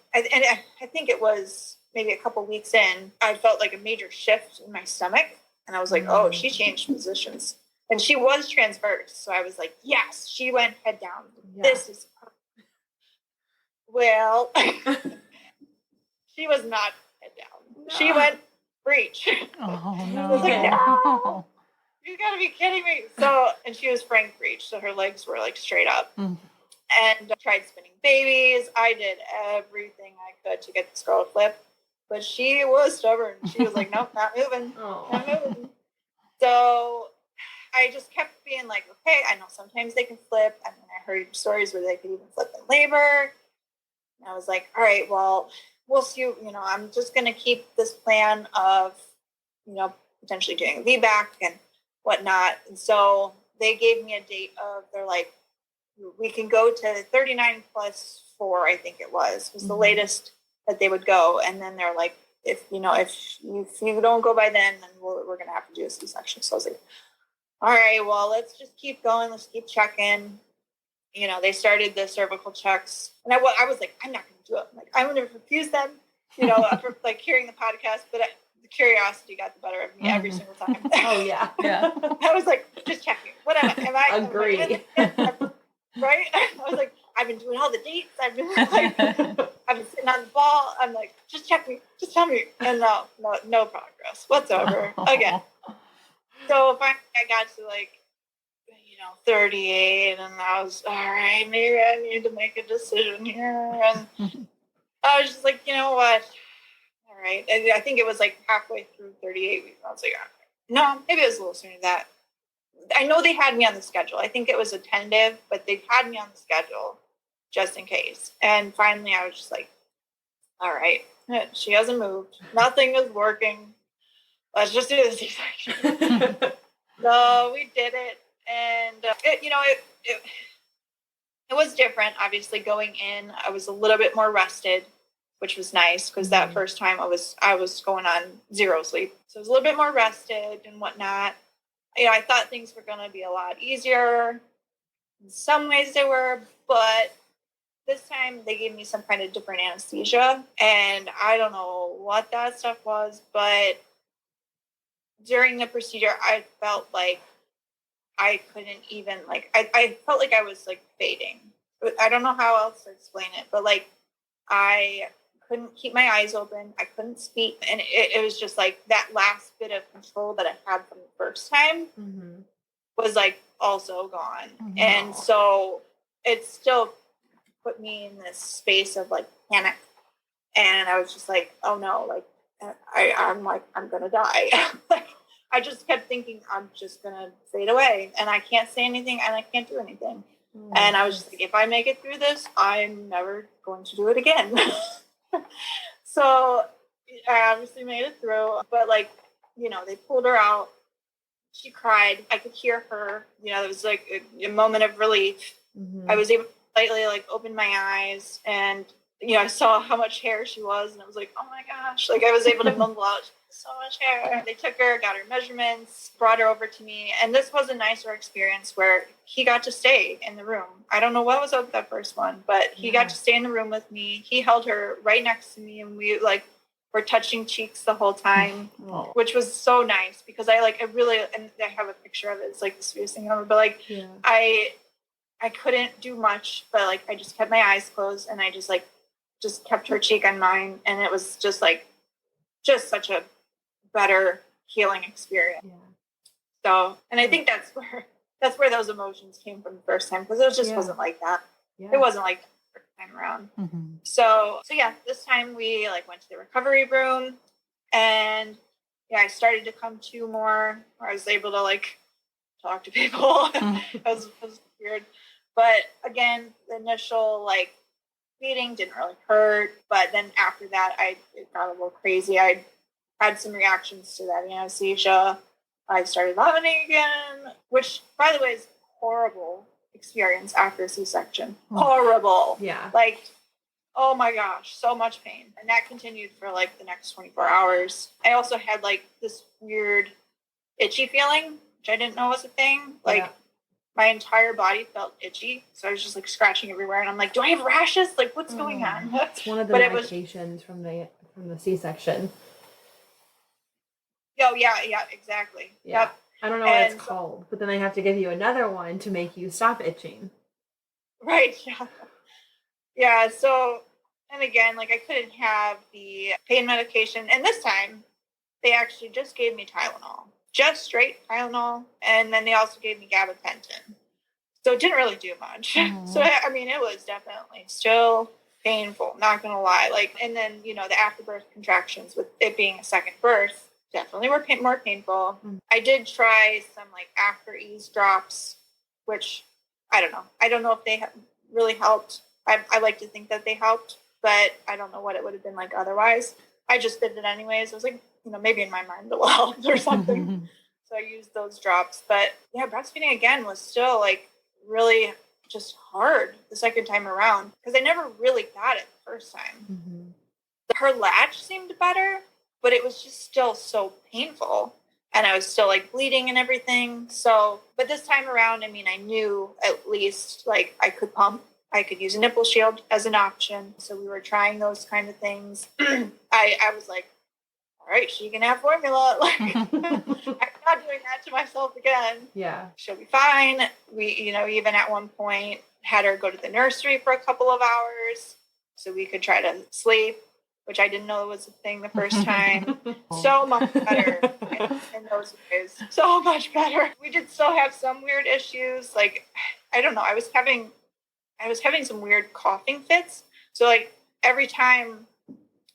think it was maybe a couple weeks in, I felt like a major shift in my stomach, and I was like, oh, she changed positions. And she was transverse, so I was like, yes, she went head down. Yeah. This is perfect. Well, she was not head down. No. She went breech. Oh, no. I was like, no, you gotta be kidding me. So, and she was frank breech, so her legs were like straight up. And I tried spinning babies. I did everything I could to get this girl to flip, but she was stubborn. She was like, nope, not moving. Not moving. So I just kept being like, okay, I know sometimes they can flip. I mean, I heard stories where they could even flip in labor. And I was like, all right, well, we'll see. I'm just going to keep this plan of, potentially doing a VBAC and whatnot. And so they gave me a date of, they're like, we can go to 39 plus 4, I think it was the latest that they would go. And then they're like, if you don't go by then we're going to have to do a C-section. So I was like, all right, well, let's just keep going. Let's keep checking. They started the cervical checks, and I was like, I'm not going to do it. I'm going to refuse them, after hearing the podcast, but the curiosity got the better of me every single time. Oh yeah. Yeah. I was like, just checking. Whatever. Am I agree? Right? I was like, I've been doing all the dates. I've been sitting on the ball. I'm like, just check me. Just tell me. And no progress whatsoever. Again. So finally I got to 38, and I was, all right, maybe I need to make a decision here. And I was just like, you know what? All right. And I think it was halfway through 38 weeks. I was like, all right. No, maybe it was a little sooner than that. I know they had me on the schedule. I think it was a tentative, but they had me on the schedule just in case. And finally I was just like, all right, she hasn't moved. Nothing is working. Let's just do the C-section. So we did it. And it was different. Obviously, going in, I was a little bit more rested, which was nice because that first time I was going on 0 sleep, so I was a little bit more rested and whatnot. I thought things were going to be a lot easier. In some ways, they were, but this time they gave me some kind of different anesthesia, and I don't know what that stuff was, but during the procedure, I felt like I couldn't even, I felt like I was, fading. I don't know how else to explain it, but, I couldn't keep my eyes open. I couldn't speak. And it was just, that last bit of control that I had from the first time was, also gone. And so it still put me in this space of, panic. And I was just like, oh, no, I'm going to die. I just kept thinking, I'm just going to fade away, and I can't say anything, and I can't do anything. And I was just like, if I make it through this, I'm never going to do it again. So I obviously made it through, but they pulled her out. She cried. I could hear her. It was a moment of relief. I was able to slightly open my eyes, and I saw how much hair she was, and I was like, oh my gosh. I was able to mumble out, so much hair. They took her, got her measurements, brought her over to me. And this was a nicer experience where he got to stay in the room. I don't know what was up with that first one, but he got to stay in the room with me. He held her right next to me, and we were touching cheeks the whole time, which was so nice because I really, and I have a picture of it. It's the sweetest thing ever, but I couldn't do much, but I just kept my eyes closed, and I just kept her cheek on mine. And it was just such a better healing experience. So, and I think that's where those emotions came from the first time, because it just wasn't like that. It wasn't like that the first time around. So yeah, this time we went to the recovery room, and I started to come to more, where I was able to talk to people. It was weird, but again, the initial feeding didn't really hurt, but then after that, it got a little crazy. I had some reactions to that anesthesia. I started vomiting again, which, by the way, is horrible experience after a C-section. Horrible. Yeah. Oh my gosh, so much pain. And that continued for like the next 24 hours. I also had like this weird itchy feeling, which I didn't know was a thing. Like my entire body felt itchy. So I was just like scratching everywhere. And I'm like, do I have rashes? Like, what's going on? It's one of the medications from the C-section. Oh, yeah, exactly. Yeah. Yep. I don't know what it's called, but then they have to give you another one to make you stop itching. Right, yeah. Yeah, so, and again, like I couldn't have the pain medication. And this time, they actually just gave me Tylenol. Just straight Tylenol. And then they also gave me gabapentin. So it didn't really do much. Mm-hmm. So, I mean, it was definitely still painful, not going to lie. Like, and then, you know, the afterbirth contractions with it being a second birth definitely were more painful. Mm-hmm. I did try some like after ease drops, which I don't know. I don't know if they really helped. I like to think that they helped, but I don't know what it would have been like otherwise. I just did it anyways. I was like, you know, maybe in my mind it will help or something. So I used those drops. But yeah, breastfeeding again was still like really just hard the second time around because I never really got it the first time. Mm-hmm. Her latch seemed better, but it was just still so painful. And I was still like bleeding and everything. So, but this time around, I mean, I knew at least like I could pump. I could use a nipple shield as an option. So we were trying those kind of things. I was like, all right, she can have formula. Like, I'm not doing that to myself again. Yeah. She'll be fine. We, you know, even at one point had her go to the nursery for a couple of hours so we could try to sleep, which I didn't know was a thing the first time. So much better in those ways. So much better. We did still have some weird issues. Like, I don't know. I was having some weird coughing fits. So like every time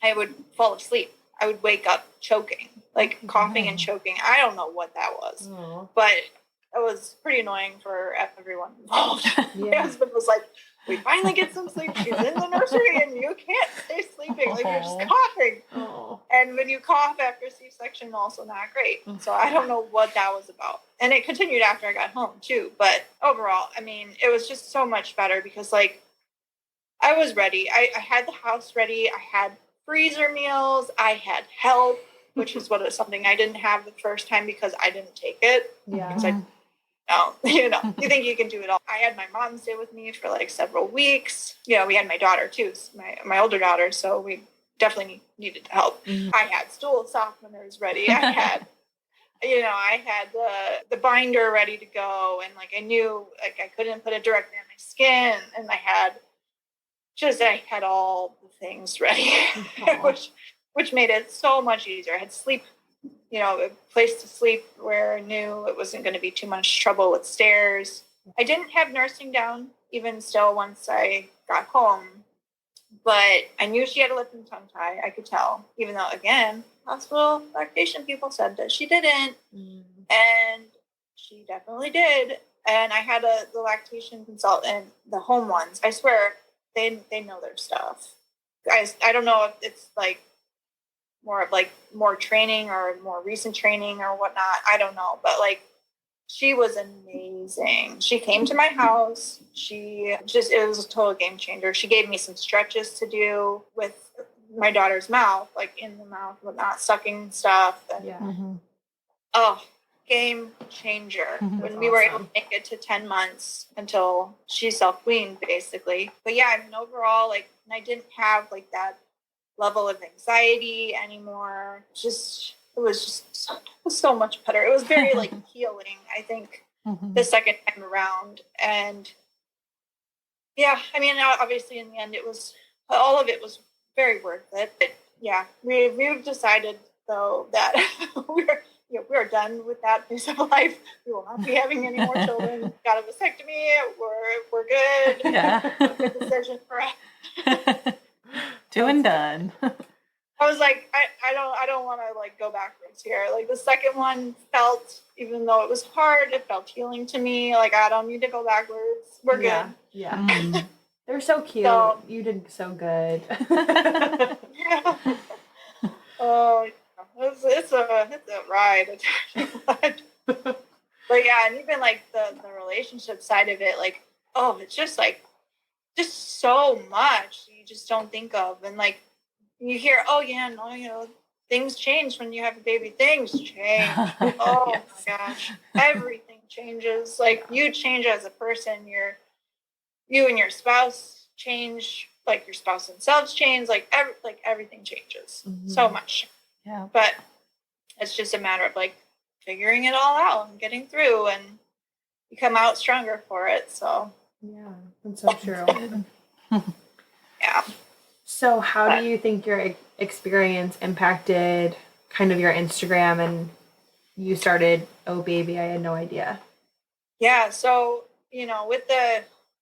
I would fall asleep, I would wake up choking, like coughing and choking. I don't know what that was, but it was pretty annoying for everyone involved. Yeah. My husband was like, we finally get some sleep. She's in the nursery and you can't stay sleeping. Like you're just coughing. And when you cough after C-section, also not great. So I don't know what that was about. And it continued after I got home too. But overall, I mean, it was just so much better because like I was ready. I had the house ready. I had freezer meals. I had help, which is something I didn't have the first time because I didn't take it. Yeah. Because you think you can do it all. I had my mom stay with me for like several weeks. You know, we had my daughter too, my older daughter. So we definitely needed help. Mm-hmm. I had stool softeners ready. I had, I had the binder ready to go. And like, I knew like I couldn't put it directly on my skin. And I had all the things ready, which made it so much easier. I had sleep, a place to sleep where I knew it wasn't going to be too much trouble with stairs. I didn't have nursing down even still once I got home, but I knew she had a lip and tongue tie. I could tell, even though, again, hospital lactation people said that she didn't, and she definitely did. And I had the lactation consultant, the home ones. I swear, they know their stuff. I don't know if it's like more training or more recent training or whatnot. I don't know, but like she was amazing. She came to my house. It was a total game changer. She gave me some stretches to do with my daughter's mouth, like in the mouth, whatnot, sucking stuff. And, game changer. When we were able to make it to 10 months until she self-weaned, basically. But yeah, I mean, overall, like, I didn't have like that level of anxiety anymore. It was so much better. It was very like healing, I think, the second time around. And yeah, I mean, obviously in the end, all of it was very worth it. But yeah, we've decided though that we're done with that phase of life. We will not be having any more children. Got a vasectomy. We're good. Yeah. Good decision for us. Doing done. I was like, I don't want to like go backwards here. Like the second one felt, even though it was hard, it felt healing to me. Like I don't need to go backwards. We're good. Yeah. They're so cute. So, you did so good. Yeah. Oh, it's a ride. But yeah, and even like the relationship side of it, like, it's just like just so much you just don't think of. And like you hear, oh yeah, no, you know, things change when you have a baby. Things change. Oh Yes. my gosh, everything changes. Like you change as a person. You and your spouse change. Like your spouse themselves change. Like everything changes so much. Yeah. But it's just a matter of like figuring it all out and getting through, and you come out stronger for it. So Yeah, that's so true. yeah. So how do you think your experience impacted kind of your Instagram, and you started Oh Baby, I Had No Idea? Yeah, so, you know, with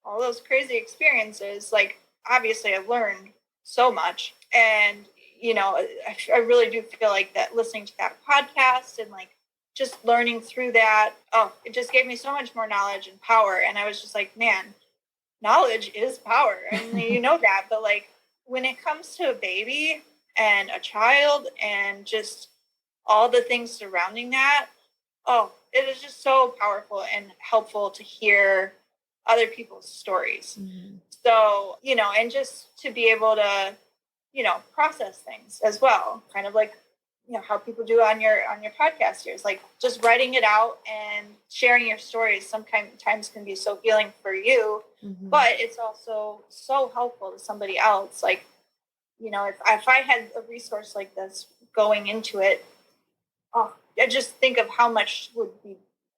all those crazy experiences, like obviously I've learned so much, and you know, I really do feel like that listening to that podcast and like just learning through that, it just gave me so much more knowledge and power. And I was just like, man, knowledge is power. And you know that, but like when it comes to a baby and a child and just all the things surrounding that, it is just so powerful and helpful to hear other people's stories. So, you know, and just to be able to, you know, process things as well, kind of like, you know, how people do on your podcast here. It's like just writing it out and sharing your stories sometimes can be so healing for you, but it's also so helpful to somebody else. Like, you know, if I had a resource like this going into it, I just think of how much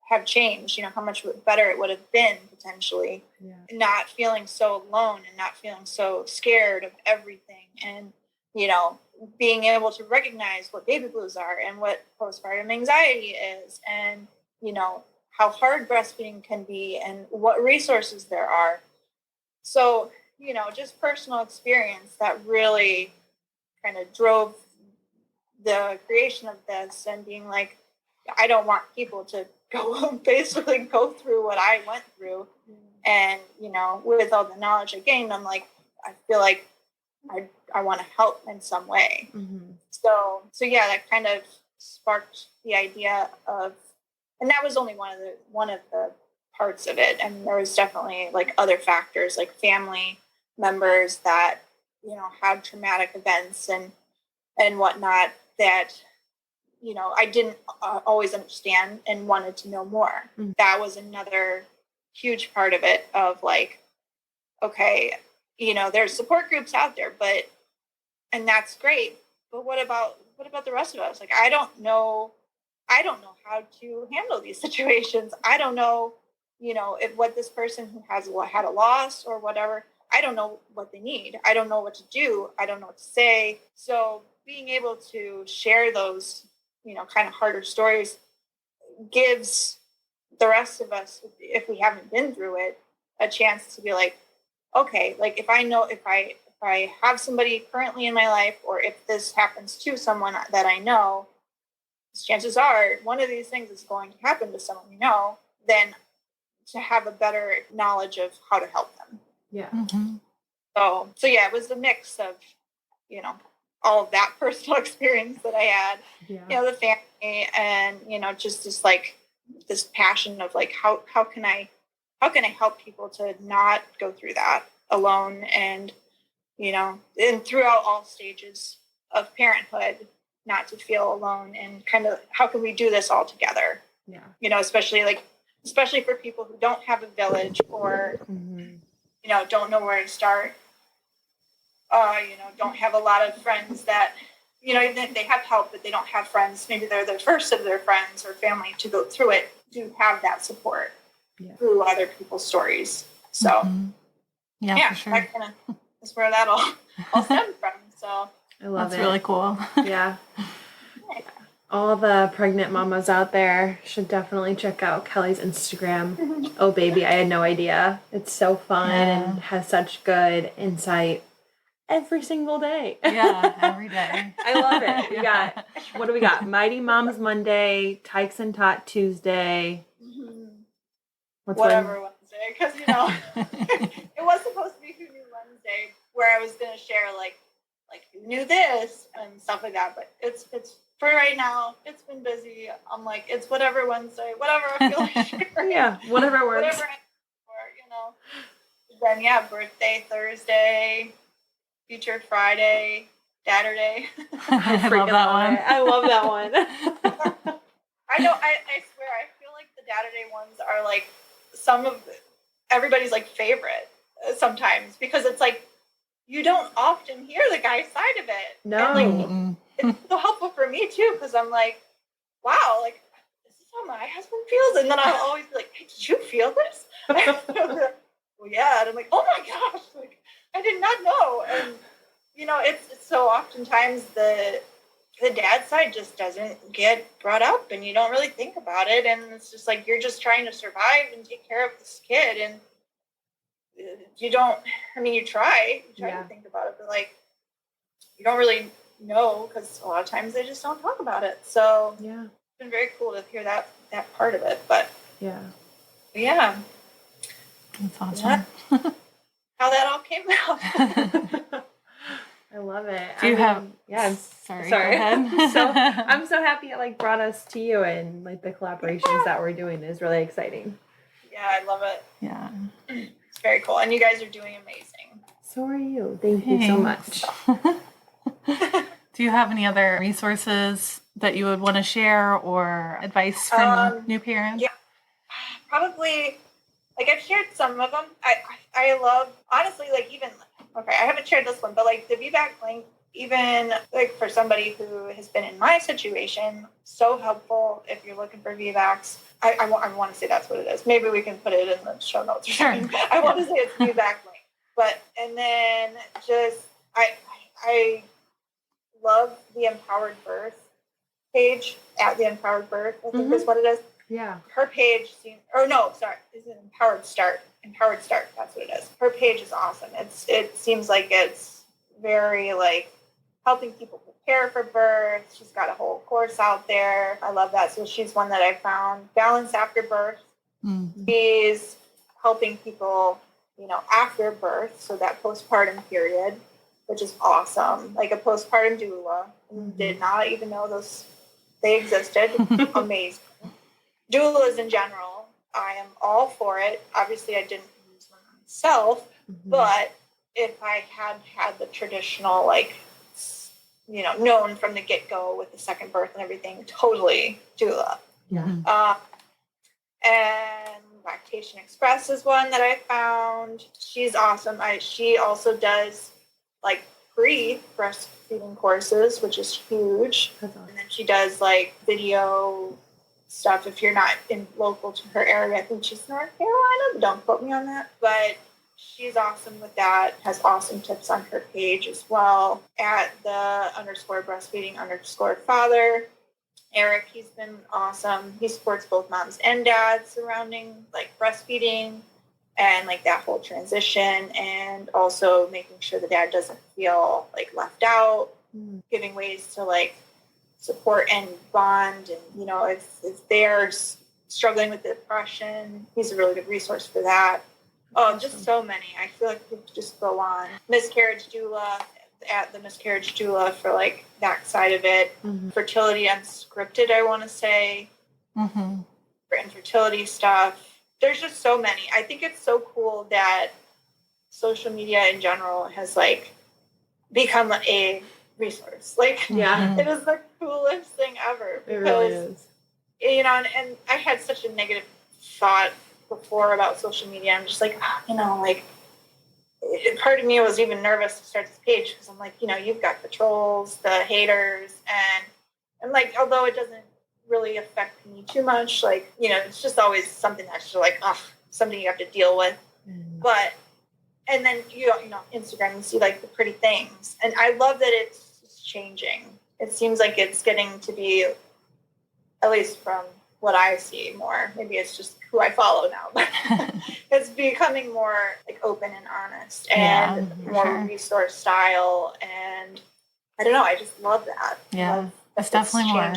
have changed, you know, how much better it would have been potentially. Not feeling so alone and not feeling so scared of everything, and you know, being able to recognize what baby blues are and what postpartum anxiety is, and you know, how hard breastfeeding can be and what resources there are. So, you know, just personal experience that really kind of drove the creation of this, and being like, I don't want people to basically go through what I went through. And, you know, with all the knowledge I gained, I'm like, I feel like I want to help in some way. So yeah, that kind of sparked the idea of, and that was only one of the parts of it. And there was definitely like other factors, like family members that, you know, had traumatic events and whatnot that, you know, I didn't always understand and wanted to know more. That was another huge part of it, of like, okay, you know, there's support groups out there, and that's great, but what about the rest of us? Like, I don't know how to handle these situations. I don't know, you know, if what this person who had a loss or whatever, I don't know what they need. I don't know what to do. I don't know what to say. So being able to share those, you know, kind of harder stories gives the rest of us, if we haven't been through it, a chance to be like, okay, like if I have somebody currently in my life, or if this happens to someone that I know, chances are one of these things is going to happen to someone we know, then to have a better knowledge of how to help them. Yeah. So yeah, it was a mix of, you know, all of that personal experience that I had, you know, the family, and, you know, just this passion of like, how can I help people to not go through that alone, and, you know, and throughout all stages of parenthood, not to feel alone, and kind of how can we do this all together? Yeah. You know, especially for people who don't have a village, or, you know, don't know where to start. You know, don't have a lot of friends that, you know, even if they have help, but they don't have friends, maybe they're the first of their friends or family to go through it, to have that support through other people's stories. So, yeah, for sure. That kind of is where that all stemmed from. So I love That's really cool. Yeah. All the pregnant mamas out there should definitely check out Kelli's Instagram. Oh Baby, I Had No Idea. It's so fun and has such good insight every single day. Yeah, every day. I love it. What do we got? Mighty Moms Monday, Tykes and Tot Tuesday. Whatever Wednesday, because, you know, it was supposed to be Who Knew Wednesday, where I was going to share like who knew this and stuff like that. But it's for right now. It's been busy. I'm like, it's whatever Wednesday, whatever I feel like sharing. Yeah, whatever works. Whatever I for, you know. Then birthday Thursday, featured Friday, Saturday. I love that one. I love that one. I know. I swear. I feel like the Saturday ones are like some of everybody's like favorite sometimes, because it's like you don't often hear the guy's side of it. No. And, like, it's so helpful for me too, because I'm like, wow, like this is how my husband feels, and then I'll always be like, hey, did you feel this? Well, yeah, and I'm like, oh my gosh, like I did not know. And it's so oftentimes the dad side just doesn't get brought up, and you don't really think about it, and it's just like you're just trying to survive and take care of this kid, and you don't. I mean, you try to think about it, but like you don't really know, because a lot of times they just don't talk about it. So it's been very cool to hear that part of it. But yeah. That's awesome. How that all came out. I love it. Do you have? Yeah. Sorry. Go ahead. So I'm so happy it like brought us to you, and like the collaborations that we're doing is really exciting. Yeah, I love it. Yeah. It's very cool, and you guys are doing amazing. So are you. Thank you so much. Do you have any other resources that you would want to share, or advice from new parents? Yeah, probably. Like I've shared some of them. I love, honestly, like even, okay, I haven't shared this one, but like the VBAC link, even like for somebody who has been in my situation, so helpful if you're looking for VBACs. I want to say that's what it is. Maybe we can put it in the show notes or something. Sure. I want to say it's VBAC link. But, and then just, I love the Empowered Birth page, at the Empowered Birth, I think is what it is. Yeah. Her page seems, is it Empowered Start? Empowered Start, that's what it is. Her page is awesome. It seems like it's very like helping people prepare for birth. She's got a whole course out there. I love that. So she's one that I found. Balance After Birth. She's helping people, after birth, so that postpartum period, which is awesome. Like a postpartum doula. Did not even know they existed. Amazing. Doulas in general, I am all for it. Obviously, I didn't use one myself, but if I had the traditional, like, known from the get-go with the second birth and everything, totally doula. Yeah. And Lactation Express is one that I found. She's awesome. She also does, like, free breastfeeding courses, which is huge. That's awesome. And then she does, like, video stuff if you're not local to her area. I think she's North Carolina, but don't quote me on that. But she's awesome with that. Has awesome tips on her page as well. At the _breastfeeding_father. Eric, he's been awesome. He supports both moms and dads surrounding like breastfeeding and like that whole transition, and also making sure the dad doesn't feel like left out, giving ways to like support and bond, and if they're struggling with depression, he's a really good resource for that. Just so many. I feel like we could just go on. Miscarriage doula, at the Miscarriage Doula for like that side of it. Fertility Unscripted, I want to say, for infertility stuff. There's just so many. I think it's so cool that social media in general has like become a resource. Like, it is the coolest thing ever. Because, it really is. And I had such a negative thought before about social media. I'm just like, part of me was even nervous to start this page because I'm like, you've got the trolls, the haters, and I'm like, although it doesn't really affect me too much, like, it's just always something that's just like, something you have to deal with. But, and then, Instagram, you see like the pretty things. And I love that it's changing. It seems like it's getting to be, at least from what I see more, maybe it's just who I follow now, but it's becoming more like open and honest and more resource style. And I don't know, I just love that. Yeah, it's definitely more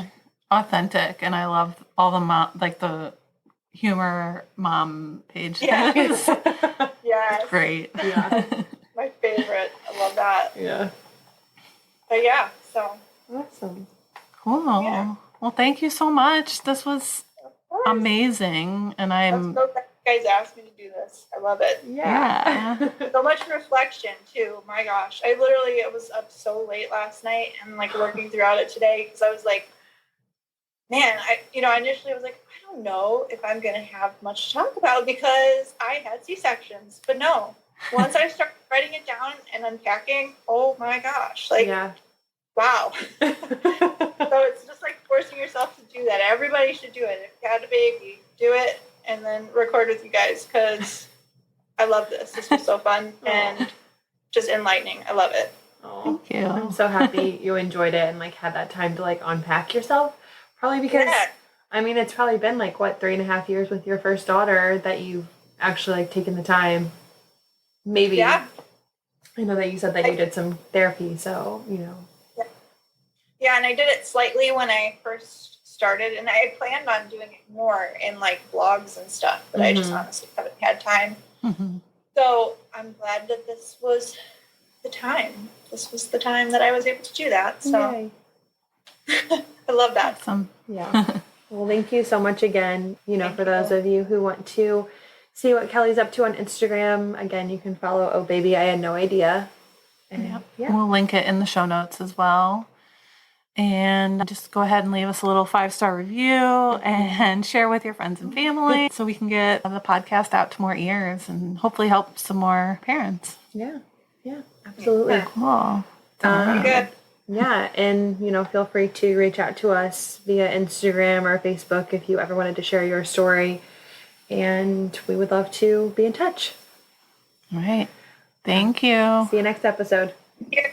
authentic. And I love all the the humor mom page. Yeah. It's great. Yeah. My favorite. I love that. Yeah. But yeah, so. Awesome. Cool. Yeah. Well, thank you so much. This was amazing. And I'm guys asked me to do this. I love it. Yeah. So much reflection too. My gosh, I was up so late last night and like working throughout it today because I was like, man, I initially was like, I don't know if I'm gonna have much to talk about because I had C-sections, but no. Once I started writing it down and unpacking, oh my gosh, like, wow. So it's just like forcing yourself to do that. Everybody should do it. If you had a baby, do it and then record with you guys because I love this. This was so fun and just enlightening. I love it. Oh, thank you. I'm so happy you enjoyed it and like had that time to like unpack yourself. Probably because, I mean, it's probably been like, 3.5 years with your first daughter that you've actually like taken the time. Maybe. Yeah. I know that you said that you did some therapy, so, Yeah, and I did it slightly when I first started, and I planned on doing it more in like blogs and stuff, but I just honestly haven't had time. So I'm glad that this was the time. This was the time that I was able to do that. So I love that. Awesome. Yeah. Well, thank you so much again. For those of you who want to see what Kelly's up to on Instagram, again, you can follow Oh Baby, I Had No Idea. And We'll link it in the show notes as well. And just go ahead and leave us a little 5-star review and share with your friends and family so we can get the podcast out to more ears and hopefully help some more parents. Yeah, absolutely. Cool. Good. Yeah, and feel free to reach out to us via Instagram or Facebook if you ever wanted to share your story, and we would love to be in touch. All right. Thank you. See you next episode. Yeah.